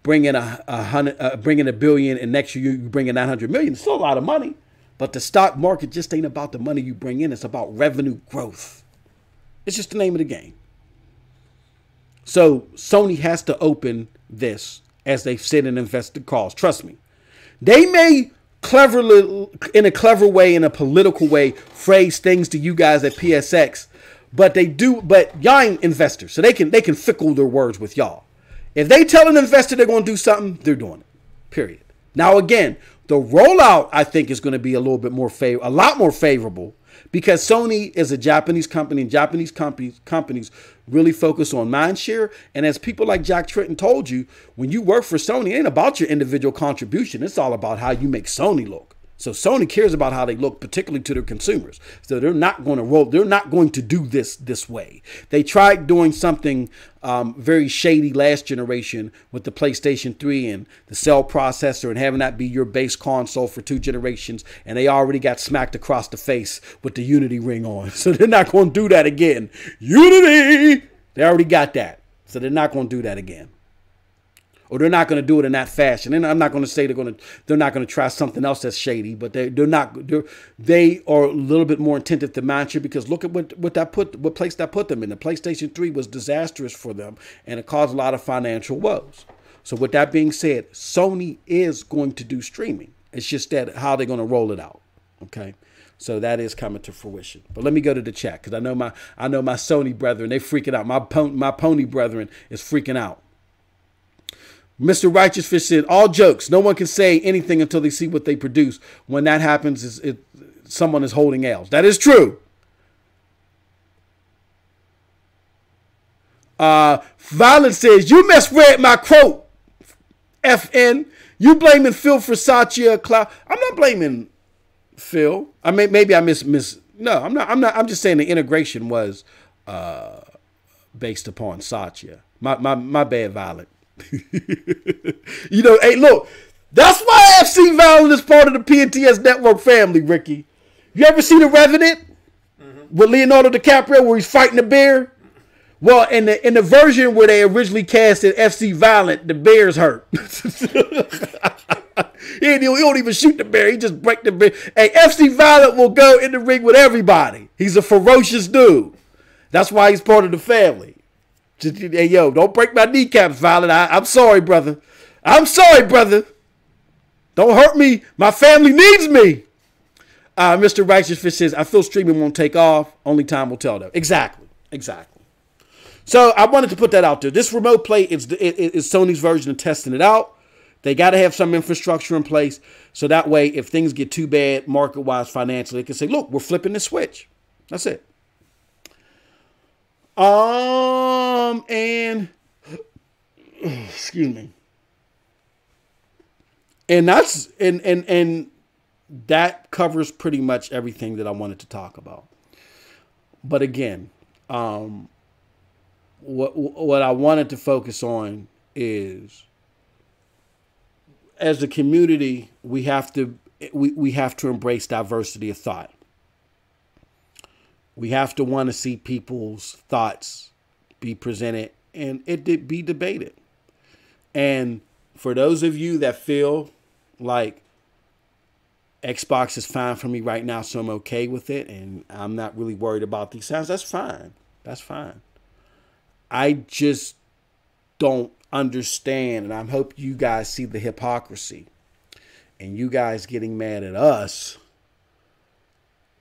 bring in bring in $1 billion and next year you bring in 900 million. It's still a lot of money, but the stock market just ain't about the money you bring in. It's about revenue growth. It's just the name of the game. So Sony has to open this as they've said in invested calls. Trust me, they may cleverly, in a clever way, in a political way, phrase things to you guys at PSX, but they do. But y'all ain't investors, so they can fickle their words with y'all. If they tell an investor they're going to do something, they're doing it. Period. Now again, the rollout I think is going to be a little bit more a lot more favorable, because Sony is a Japanese company, and Japanese companies really focus on mind share. And as people like Jack Tritton told you, when you work for Sony, it ain't about your individual contribution. It's all about how you make Sony look. So Sony cares about how they look, particularly to their consumers. So they're not going to roll. They're not going to do this way. They tried doing something very shady last generation with the PlayStation 3 and the cell processor and having that be your base console for 2 generations. And they already got smacked across the face with the Unity ring on. So they're not going to do that again. Unity! They already got that. So they're not going to do that again. Or they're not going to do it in that fashion. And I'm not going to say they're not going to try something else that's shady, but they are a little bit more attentive to mindshare, because look at what place that put them in. The PlayStation 3 was disastrous for them, and it caused a lot of financial woes. So with that being said, Sony is going to do streaming. It's just that how they're going to roll it out. Okay. So that is coming to fruition. But let me go to the chat, because I know my Sony brethren, they freaking out. My pony brethren is freaking out. Mr. Righteous Fish said, all jokes. No one can say anything until they see what they produce. When that happens, someone is holding L's. That is true. Violet says, you misread my quote. FN. You blaming Phil for Satya Cloud. I'm not blaming Phil. I mean, maybe I miss. No, I'm not. I'm just saying the integration was based upon Satya. My bad, Violet. You know, hey, look, that's why FC Violent is part of the PNTS network family, Ricky. You ever see The Revenant with Leonardo DiCaprio where he's fighting the bear? Well, in the version where they originally casted FC Violent, the bear's hurt. He don't even shoot the bear. He just break the bear. Hey, FC Violent will go in the ring with everybody. He's a ferocious dude. That's why he's part of the family. Just, hey, yo, don't break my kneecaps, Violet. I'm sorry, brother. I'm sorry, brother. Don't hurt me. My family needs me. Mr. Righteous Fish says, I feel streaming won't take off. Only time will tell, though. Exactly. So I wanted to put that out there. This remote play is Sony's version of testing it out. They got to have some infrastructure in place, so that way, if things get too bad market-wise, financially, they can say, look, we're flipping the switch. That's it. And excuse me. And that's and that covers pretty much everything that I wanted to talk about. But again, what I wanted to focus on is, as a community, we have to embrace diversity of thought. We have to want to see people's thoughts be presented and it be debated. And for those of you that feel like Xbox is fine for me right now, so I'm okay with it, and I'm not really worried about these sounds, that's fine. That's fine. I just don't understand, and I hope you guys see the hypocrisy and you guys getting mad at us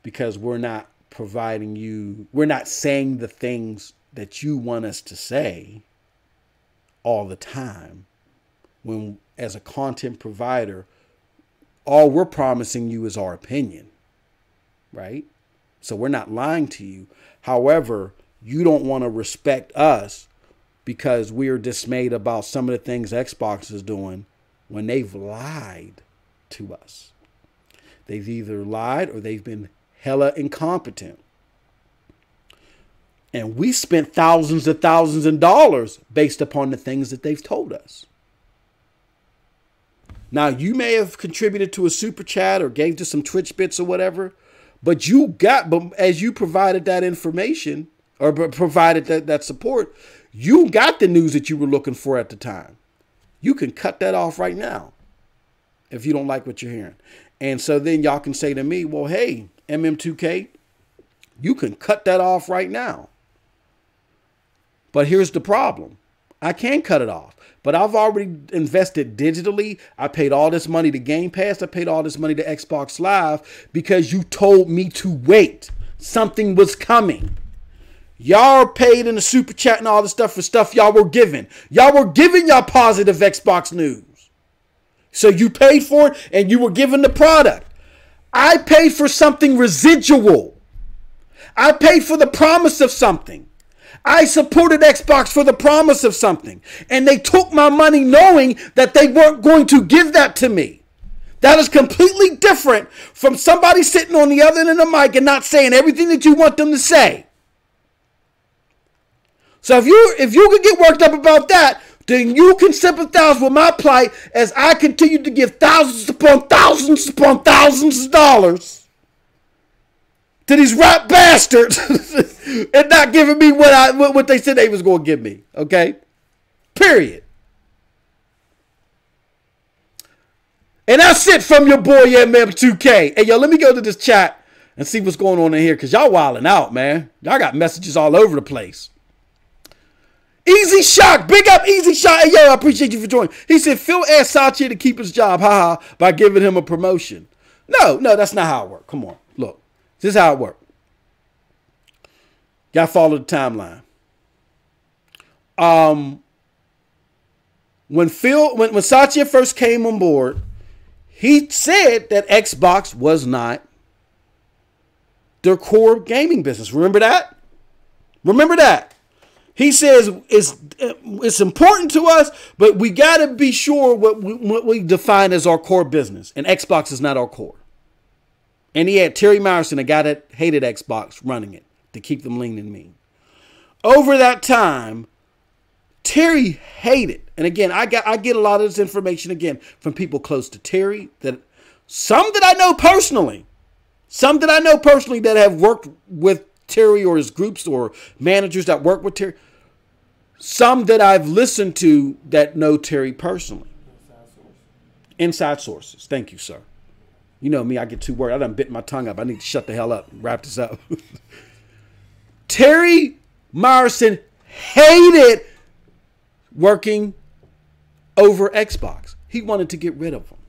because we're not providing you, we're not saying the things that you want us to say all the time, when as a content provider, all we're promising you is our opinion, right? So we're not lying to you. However, you don't want to respect us because we're dismayed about some of the things Xbox is doing when they've lied to us. They've either lied or they've been hella incompetent. And we spent thousands of dollars based upon the things that they've told us. Now, you may have contributed to a super chat or gave to some Twitch bits or whatever, but as you provided that information or provided that support, you got the news that you were looking for at the time. You can cut that off right now if you don't like what you're hearing. And so then y'all can say to me, well, hey, MM2K, you can cut that off right now. But here's the problem. I can cut it off, but I've already invested digitally. I paid all this money to Game Pass. I paid all this money to Xbox Live because you told me to wait. Something was coming. Y'all paid in the super chat and all this stuff for stuff y'all were giving. Y'all were giving y'all positive Xbox news. So you paid for it and you were given the product. I paid for something residual. I paid for the promise of something. I supported Xbox for the promise of something. And they took my money knowing that they weren't going to give that to me. That is completely different from somebody sitting on the other end of the mic and not saying everything that you want them to say. So if you can get worked up about that, then you can sympathize with my plight as I continue to give thousands upon thousands of dollars to these rap bastards and not giving me what they said they was going to give me. Okay? Period. And that's it from your boy MM2K. Hey, yo, let me go to this chat and see what's going on in here because y'all wilding out, man. Y'all got messages all over the place. Easy Shock. Big up Easy Shock. Hey, yo, I appreciate you for joining. He said, Phil asked Sachi to keep his job, haha, by giving him a promotion. No, that's not how it works. Come on. Look, this is how it works. Gotta follow the timeline. When Satya first came on board, he said that Xbox was not their core gaming business. Remember that? Remember that. He says it's important to us, but we got to be sure what we define as our core business. And Xbox is not our core. And he had Terry Myerson, a guy that hated Xbox, running it to keep them lean and mean. Over that time, Terry hated. And again, I get a lot of this information again from people close to Terry, some that I know personally that have worked with Terry or his groups or managers that work with Terry. Some that I've listened to that know Terry personally. Inside sources. Thank you, sir. You know me, I get too worried. I done bit my tongue up. I need to shut the hell up and wrap this up. Terry Myerson hated working over Xbox. He wanted to get rid of them.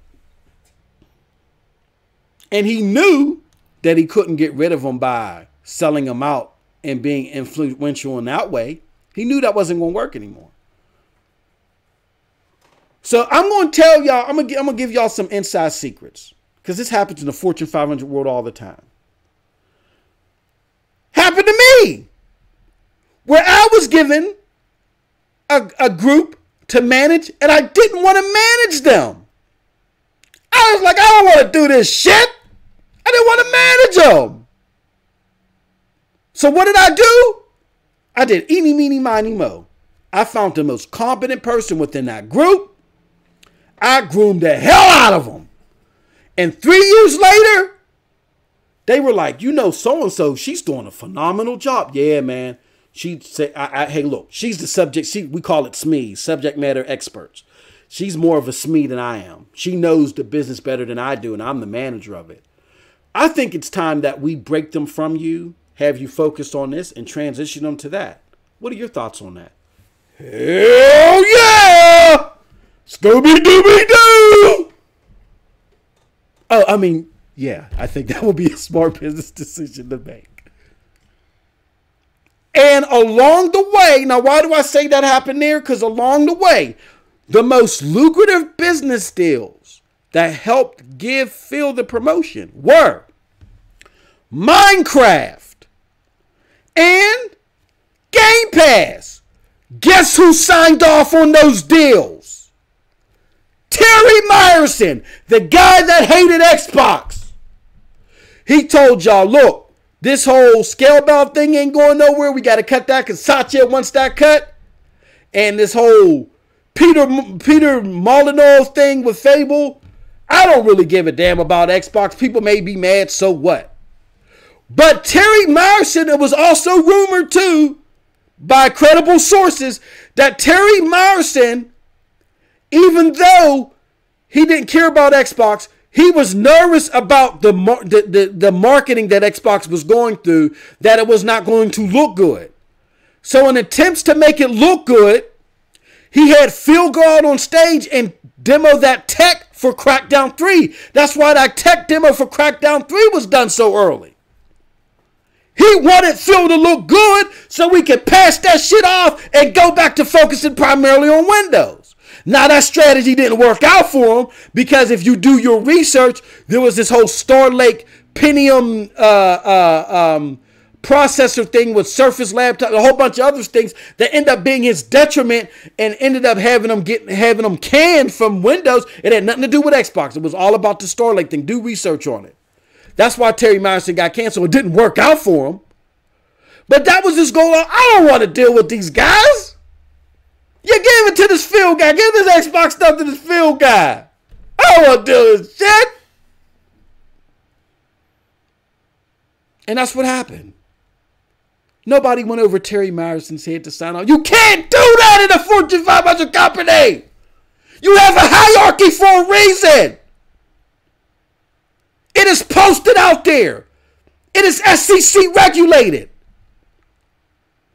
And he knew that he couldn't get rid of them by selling them out and being influential in that way. He knew that wasn't going to work anymore. So I'm going to tell y'all, I'm going to give y'all some inside secrets because this happens in the Fortune 500 world all the time. Happened to me where I was given a group to manage and I didn't want to manage them. I was like, I don't want to do this shit. I didn't want to manage them. So what did I do? I did eeny, meeny, miny, mo. I found the most competent person within that group. I groomed the hell out of them. And 3 years later, they were like, you know, so-and-so, she's doing a phenomenal job. Yeah, man. She'd say, hey, look, she's the subject. We call it SME, subject matter experts. She's more of a SME than I am. She knows the business better than I do, and I'm the manager of it. I think it's time that we break them from you, have you focused on this, and transition them to that. What are your thoughts on that? Hell yeah! Scooby-Dooby-Doo! Oh, I mean, yeah, I think that would be a smart business decision to make. And along the way, now why do I say that happened there? Because along the way, the most lucrative business deals that helped give Phil the promotion were Minecraft and Game Pass. Guess who signed off on those deals? Terry Myerson, the guy that hated Xbox, he told y'all, look, this whole scalebound thing ain't going nowhere. We got to cut that because Satya wants that cut. And this whole Peter Molyneux thing with Fable, I don't really give a damn about Xbox. People may be mad, so what? But Terry Myerson, it was also rumored too, by credible sources, that Terry Myerson, even though he didn't care about Xbox, he was nervous about the marketing that Xbox was going through, that it was not going to look good. So in attempts to make it look good, he had Phil go out on stage and demo that tech for Crackdown 3. That's why that tech demo for Crackdown 3 was done so early. He wanted Phil to look good so we could pass that shit off and go back to focusing primarily on Windows. Now, that strategy didn't work out for him because if you do your research, there was this whole Star Lake Pentium processor thing with Surface laptop, a whole bunch of other things that end up being his detriment and ended up having them canned from Windows. It had nothing to do with Xbox. It was all about the Star Lake thing. Do research on it. That's why Terry Myerson got canceled. It didn't work out for him. But that was his goal. I don't want to deal with these guys. You gave it to this Phil guy. Give this Xbox stuff to this Phil guy. I don't want to deal with this shit. And that's what happened. Nobody went over Terry Myerson's head to sign on. You can't do that in a Fortune 500 company. You have a hierarchy for a reason. It is posted out there. It is SEC regulated.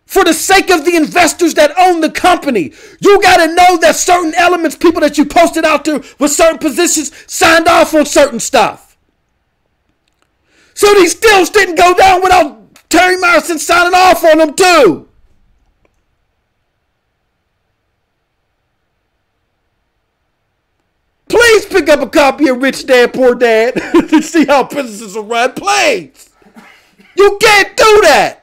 For the sake of the investors that own the company, you got to know that certain elements, people that you posted out there with certain positions, signed off on certain stuff. So these deals didn't go down without Terry Myerson signing off on them too. Please pick up a copy of Rich Dad, Poor Dad to see how businesses are run. Please. You can't do that.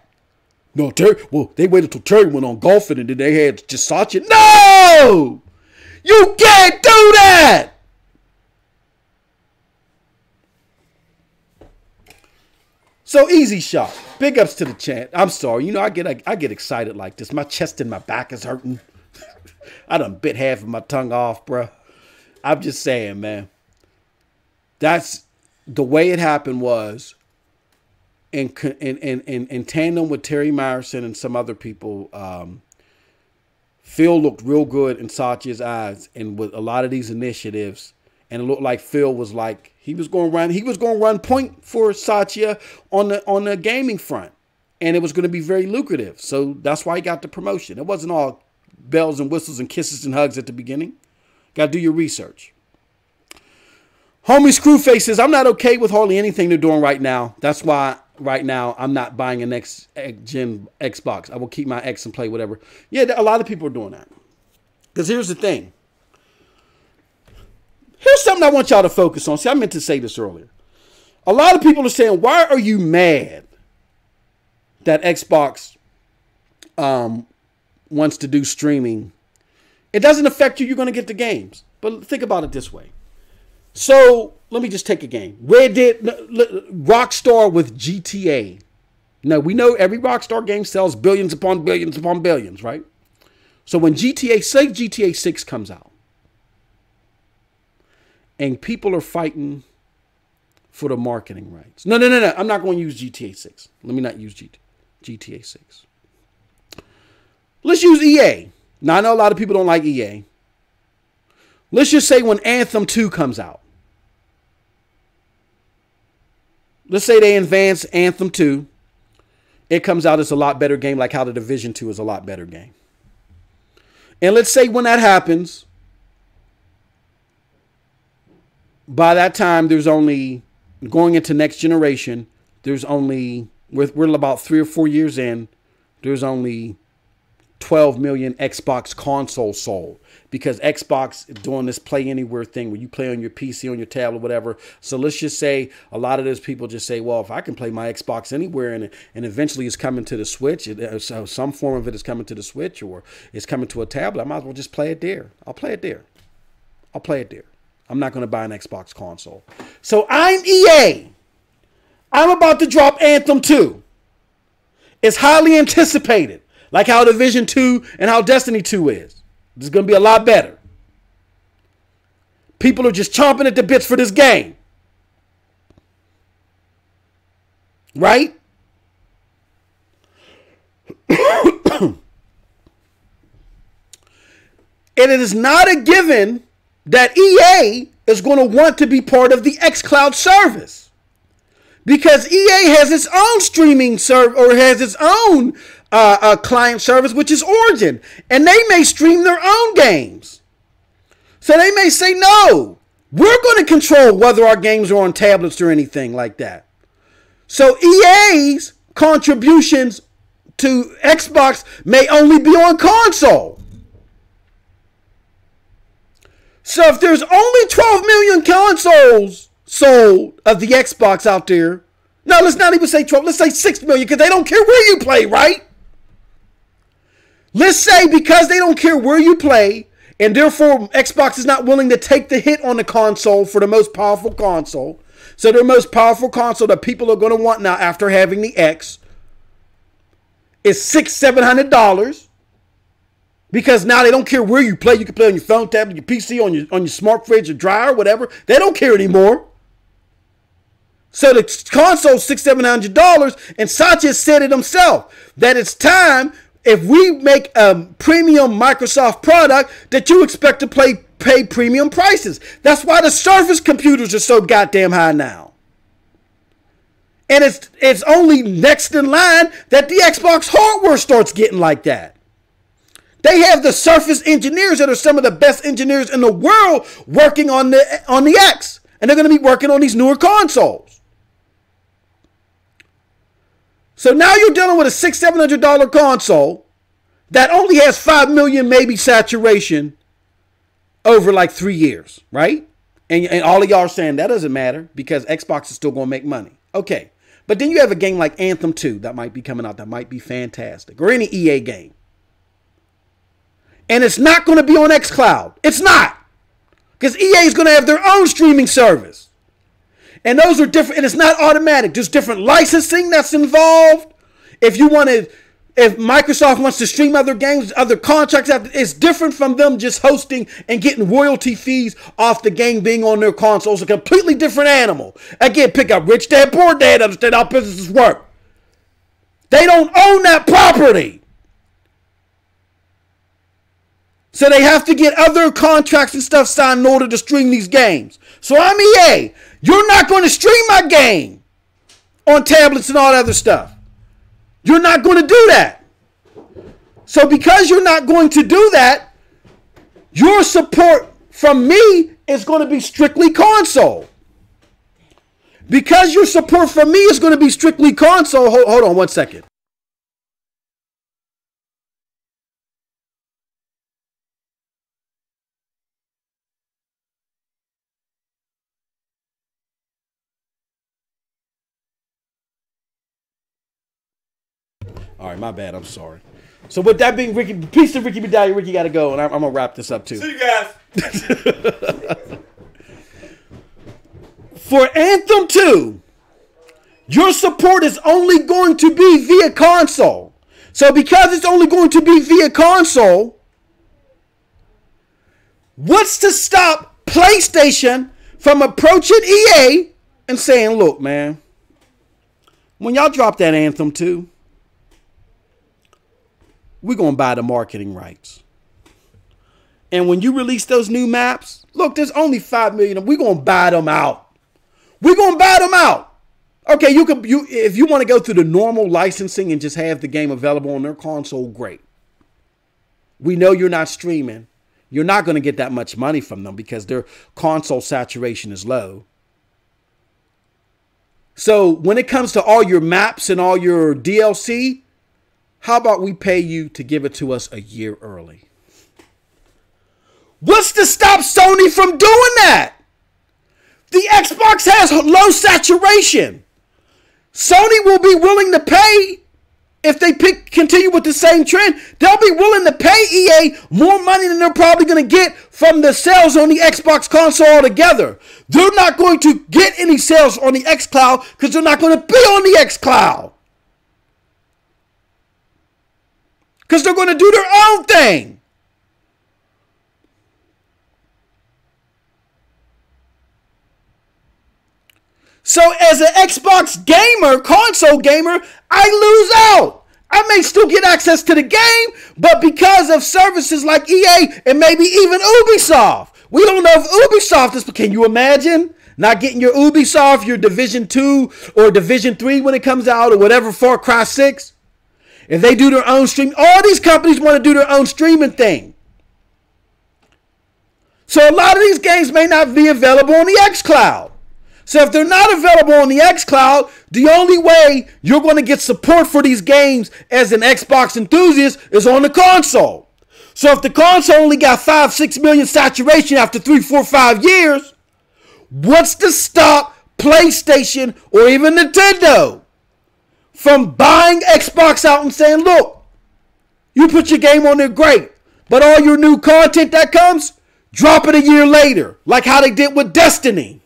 No, Terry. Well, they waited till Terry went on golfing and then they had just Satya. No! You can't do that. So easy shot. Big ups to the chat. I'm sorry. You know, I get excited like this. My chest and my back is hurting. I done bit half of my tongue off, bruh. I'm just saying, man. That's the way it happened was in tandem with Terry Myerson and some other people. Phil looked real good in Satya's eyes, and with a lot of these initiatives, and it looked like Phil was like he was going to run point for Satya on the gaming front, and it was going to be very lucrative. So that's why he got the promotion. It wasn't all bells and whistles and kisses and hugs at the beginning. Got to do your research. Homie Screwface says, I'm not okay with hardly anything they're doing right now. That's why right now I'm not buying a next gen Xbox. I will keep my X and play whatever. Yeah, a lot of people are doing that. Because here's the thing. Here's something I want y'all to focus on. See, I meant to say this earlier. A lot of people are saying, why are you mad that Xbox wants to do streaming? It doesn't affect you. You're going to get the games. But think about it this way. So let me just take a game. Rockstar with GTA. Now, we know every Rockstar game sells billions upon billions upon billions, right? So when GTA 6 comes out, and people are fighting for the marketing rights. No. I'm not going to use GTA 6. Let me not use GTA 6. Let's use EA. Now, I know a lot of people don't like EA. Let's just say when Anthem 2 comes out. Let's say they advance Anthem 2. It comes out as a lot better game, like how the Division 2 is a lot better game. And let's say when that happens, by that time, there's only, going into next generation, there's only, we're about 3 or 4 years in, there's only 12 million Xbox consoles sold. Because Xbox is doing this play anywhere thing where you play on your PC, on your tablet, whatever. So let's just say a lot of those people just say, well, if I can play my Xbox anywhere and eventually it's coming to the Switch, so some form of it is coming to the Switch or it's coming to a tablet, I might as well just play it there. I'll play it there. I'm not going to buy an Xbox console. So I'm EA. I'm about to drop Anthem 2. It's highly anticipated, like how Division 2 and how Destiny 2 is. This is going to be a lot better. People are just chomping at the bits for this game. Right? And it is not a given that EA is going to want to be part of the xCloud service, because EA has its own streaming service, or has its own client service, which is Origin, and they may stream their own games. So they may say, no, we're going to control whether our games are on tablets or anything like that. So EA's contributions to Xbox may only be on console. So if there's only 12 million consoles sold of the Xbox out there, no, let's not even say 12, let's say 6 million, because they don't care where you play, right? Let's say because they don't care where you play, and therefore Xbox is not willing to take the hit on the console for the most powerful console. So their most powerful console that people are going to want now after having the X is $600-700. Because now they don't care where you play. You can play on your phone, tablet, your PC, on your smart fridge, or dryer, whatever. They don't care anymore. So the console's $600-700, and Satya said it himself that it's time, if we make a premium Microsoft product, that you expect to pay premium prices. That's why the Surface computers are so goddamn high now. And it's only next in line that the Xbox hardware starts getting like that. They have the Surface engineers that are some of the best engineers in the world working on the X. And they're going to be working on these newer consoles. So now you're dealing with a $600-700 console that only has 5 million maybe saturation over like 3 years, right? And all of y'all are saying that doesn't matter because Xbox is still going to make money. Okay. But then you have a game like Anthem 2 that might be coming out that might be fantastic. Or any EA game. And it's not going to be on xCloud. It's not. Because EA is going to have their own streaming service. And those are different. And it's not automatic. There's different licensing that's involved. If Microsoft wants to stream other games, other contracts, it's different from them just hosting and getting royalty fees off the game being on their console. It's a completely different animal. Again, pick up Rich Dad, Poor Dad, understand how businesses work. They don't own that property. So they have to get other contracts and stuff signed in order to stream these games. So I'm EA. You're not going to stream my game on tablets and all that other stuff. You're not going to do that. So because you're not going to do that, your support from me is going to be strictly console. Because your support from me is going to be strictly console. Hold on one second. All right, my bad. I'm sorry. So with that being Ricky, peace to Ricky Medallion. Ricky got to go, and I'm going to wrap this up too. See you guys. For Anthem 2, your support is only going to be via console. So because it's only going to be via console, what's to stop PlayStation from approaching EA and saying, look, man, when y'all drop that Anthem 2, we're going to buy the marketing rights. And when you release those new maps, look, there's only 5 million. We're going to buy them out. We're going to buy them out. Okay, if you want to go through the normal licensing and just have the game available on their console, great. We know you're not streaming. You're not going to get that much money from them because their console saturation is low. So when it comes to all your maps and all your DLC, how about we pay you to give it to us a year early? What's to stop Sony from doing that? The Xbox has low saturation. Sony will be willing to pay if they continue with the same trend, they'll be willing to pay EA more money than they're probably going to get from the sales on the Xbox console altogether. They're not going to get any sales on the xCloud because they're not going to be on the xCloud. Because they're going to do their own thing. So as an Xbox gamer, console gamer, I lose out. I may still get access to the game, but because of services like EA and maybe even Ubisoft. We don't know if Ubisoft is, can you imagine not getting your Ubisoft, your Division 2 or Division 3 when it comes out, or whatever, Far Cry 6? If they do their own stream, all these companies want to do their own streaming thing. So a lot of these games may not be available on the xCloud. So if they're not available on the xCloud, the only way you're going to get support for these games as an Xbox enthusiast is on the console. So if the console only got 5-6 million saturation after 3, 4, 5 years, what's to stop PlayStation or even Nintendo from buying Xbox out and saying, look, you put your game on there, great, but all your new content that comes, drop it a year later, like how they did with Destiny.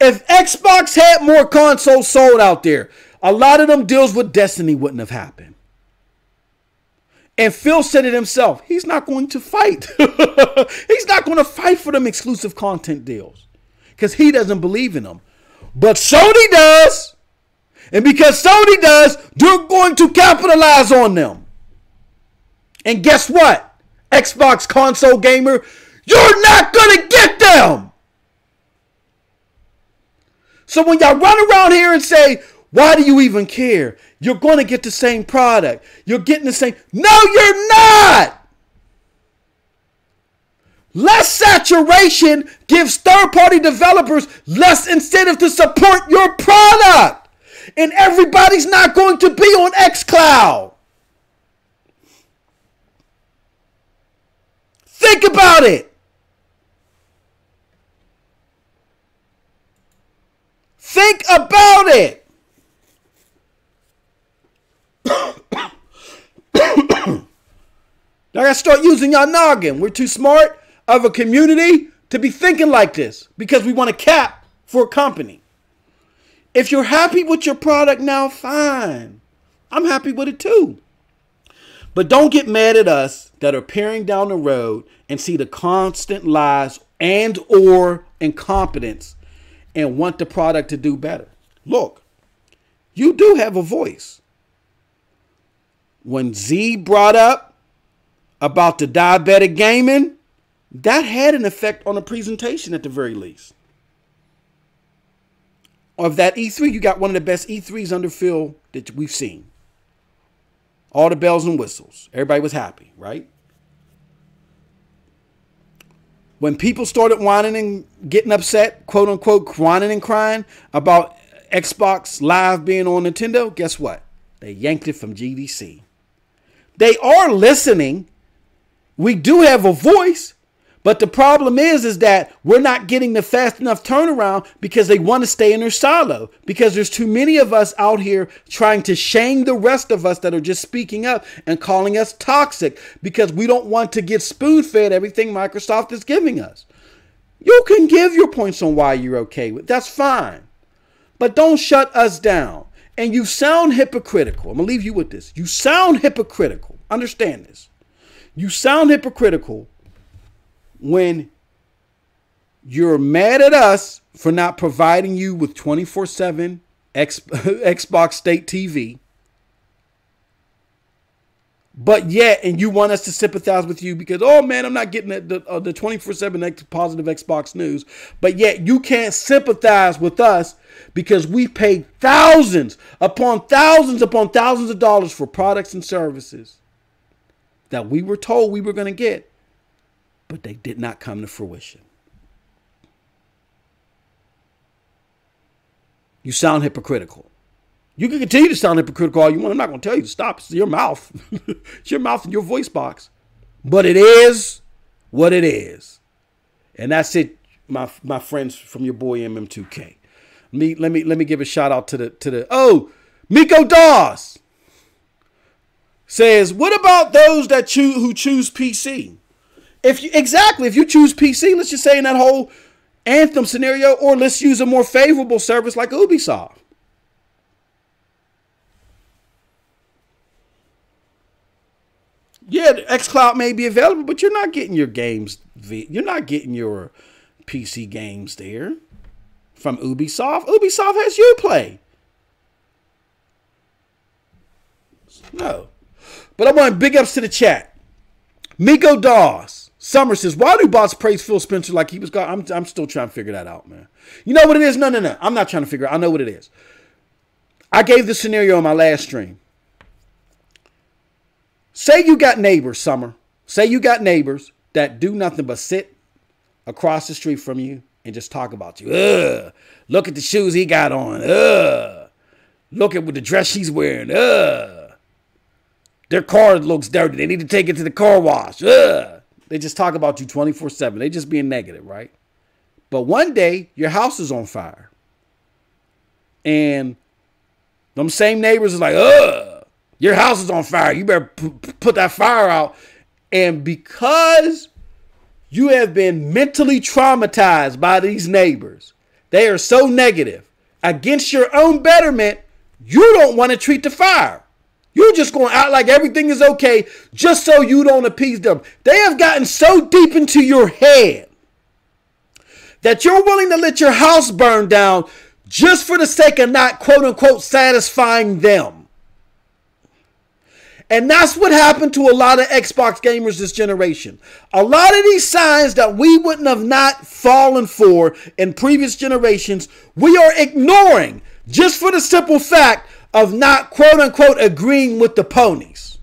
If Xbox had more consoles sold out there, a lot of them deals with Destiny wouldn't have happened. And Phil said it himself. He's not going to fight. He's not going to fight for them exclusive content deals because he doesn't believe in them. But Sony does. And because Sony does, they're going to capitalize on them. And guess what? Xbox console gamer, you're not going to get them. So when y'all run around here and say, why do you even care? You're going to get the same product. You're getting the same. No, you're not. Less saturation gives third-party developers less incentive to support your product. And everybody's not going to be on xCloud. Think about it. Think about it. I gotta start using y'all noggin. We're too smart of a community to be thinking like this because we want to cap for a company. If you're happy with your product now, fine. I'm happy with it too. But don't get mad at us that are peering down the road and see the constant lies and or incompetence and want the product to do better. Look, you do have a voice. When Z brought up about the diabetic gaming, that had an effect on the presentation at the very least. Of that E3, you got one of the best E3s under Phil that we've seen. All the bells and whistles. Everybody was happy, right? When people started whining and getting upset, quote unquote, whining and crying about Xbox Live being on Nintendo, guess what? They yanked it from GDC. They are listening. We do have a voice, but the problem is that we're not getting the fast enough turnaround because they want to stay in their silo, because there's too many of us out here trying to shame the rest of us that are just speaking up and calling us toxic because we don't want to get spoon-fed everything Microsoft is giving us. You can give your points on why you're okay with it. That's fine. But don't shut us down. And you sound hypocritical. I'm going to leave you with this. You sound hypocritical. Understand this. You sound hypocritical when you're mad at us for not providing you with 24/7 Xbox State TV. But yet, and you want us to sympathize with you because, oh man, I'm not getting the 24/7 positive Xbox news. But yet you can't sympathize with us because we paid thousands upon thousands of dollars for products and services that we were told we were going to get, but they did not come to fruition. You sound hypocritical. You can continue to sound hypocritical all you want. I'm not going to tell you to stop. It's your mouth. It's your mouth and your voice box. But it is what it is. And that's it, my friends from your boy MM2K. Let me give a shout out to the Miko Dawes. Says, what about those that who choose PC? If you choose PC, let's just say in that whole Anthem scenario, or let's use a more favorable service like Ubisoft. Yeah, the xCloud may be available, but you're not getting your games. You're not getting your PC games there from Ubisoft. Ubisoft has Uplay. No. But I want big ups to the chat. Miko Dawes. Summer says, why do bots praise Phil Spencer like he was God? I'm still trying to figure that out, man. You know what it is? No. I'm not trying to figure it out. I know what it is. I gave the scenario in my last stream. Say you got neighbors, Summer. Say you got neighbors that do nothing but sit across the street from you and just talk about you. Ugh. Look at the shoes he got on. Ugh. Look at what the dress she's wearing. Ugh. Their car looks dirty. They need to take it to the car wash. Ugh. They just talk about you 24/7. They just being negative, right? But one day, your house is on fire. And them same neighbors is like, ugh. Your house is on fire. You better put that fire out. And because you have been mentally traumatized by these neighbors, they are so negative against your own betterment, you don't want to treat the fire. You're just going to act like everything is okay just so you don't appease them. They have gotten so deep into your head that you're willing to let your house burn down just for the sake of not, quote unquote, satisfying them. And that's what happened to a lot of Xbox gamers this generation. A lot of these signs that we wouldn't have not fallen for in previous generations, we are ignoring just for the simple fact of not, quote unquote, agreeing with the ponies.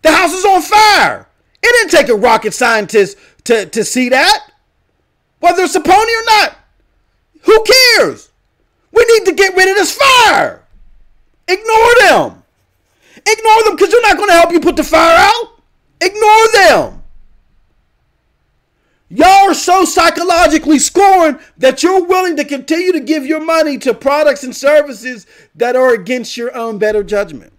The house is on fire. It didn't take a rocket scientist to see that. Whether it's a pony or not. Who cares? We need to get rid of this fire. Ignore them. Ignore them because they're not going to help you put the fire out. Ignore them. Y'all are so psychologically scorned that you're willing to continue to give your money to products and services that are against your own better judgment.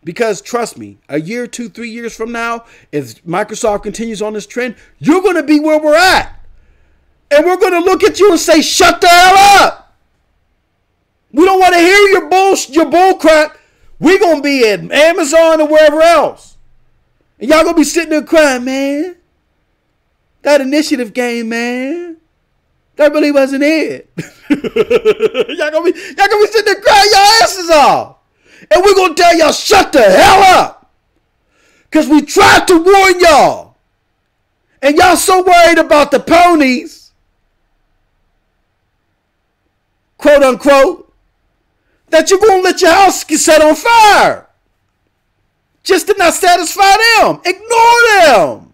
Because trust me, a year, 2, 3 years from now, if Microsoft continues on this trend, you're going to be where we're at. And we're going to look at you and say, shut the hell up. We don't want to hear your bull crap. We're going to be at Amazon or wherever else. And y'all going to be sitting there crying, man. That initiative game, man. That really wasn't it. y'all gonna be sitting there crying your asses off. And we're going to tell y'all, shut the hell up. Because we tried to warn y'all. And y'all so worried about the ponies, quote unquote, that you're going to let your house get set on fire just to not satisfy them. Ignore them.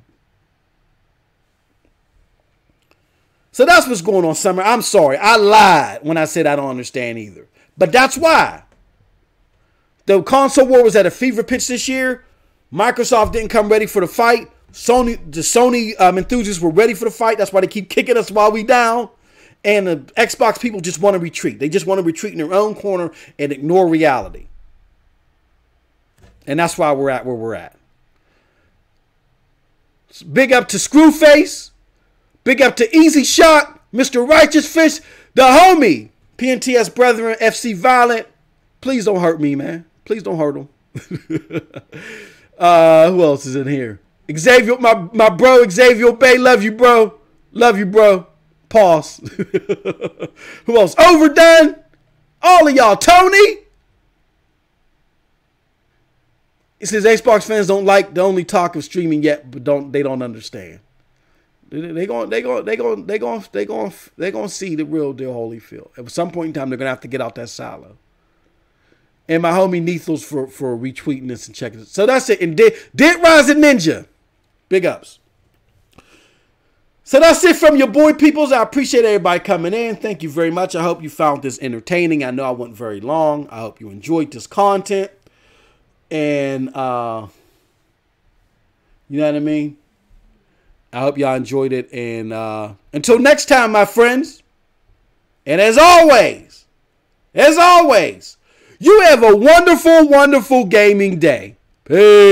So that's what's going on, Summer. I'm sorry. I lied when I said I don't understand either. But that's why. The console war was at a fever pitch this year. Microsoft didn't come ready for the fight. The Sony enthusiasts were ready for the fight. That's why they keep kicking us while we down. And the Xbox people just want to retreat. They just want to retreat in their own corner and ignore reality. And that's why we're at where we're at. Big up to Screwface. Big up to Easy Shot. Mr. Righteous Fish. The homie. PNTS Brethren. FC Violent. Please don't hurt me, man. Please don't hurt him. Who else is in here? Xavier, my bro, Xavier Bay. Love you, bro. Love you, bro. Pause. Who else? Overdone. All of y'all. Tony. It says Xbox fans don't like the only talk of streaming yet, but they don't understand. They gonna see the real deal Holyfield. At some point in time, they're gonna have to get out that silo. And my homie Neethles for retweeting this and checking it. So that's it. And Dead Rising Ninja. Big ups. So that's it from your boy peoples. I appreciate everybody coming in. Thank you very much. I hope you found this entertaining. I know I went very long. I hope you enjoyed this content. And you know what I mean? I hope y'all enjoyed it. And until next time, my friends. And as always, You have a wonderful, wonderful gaming day. Peace.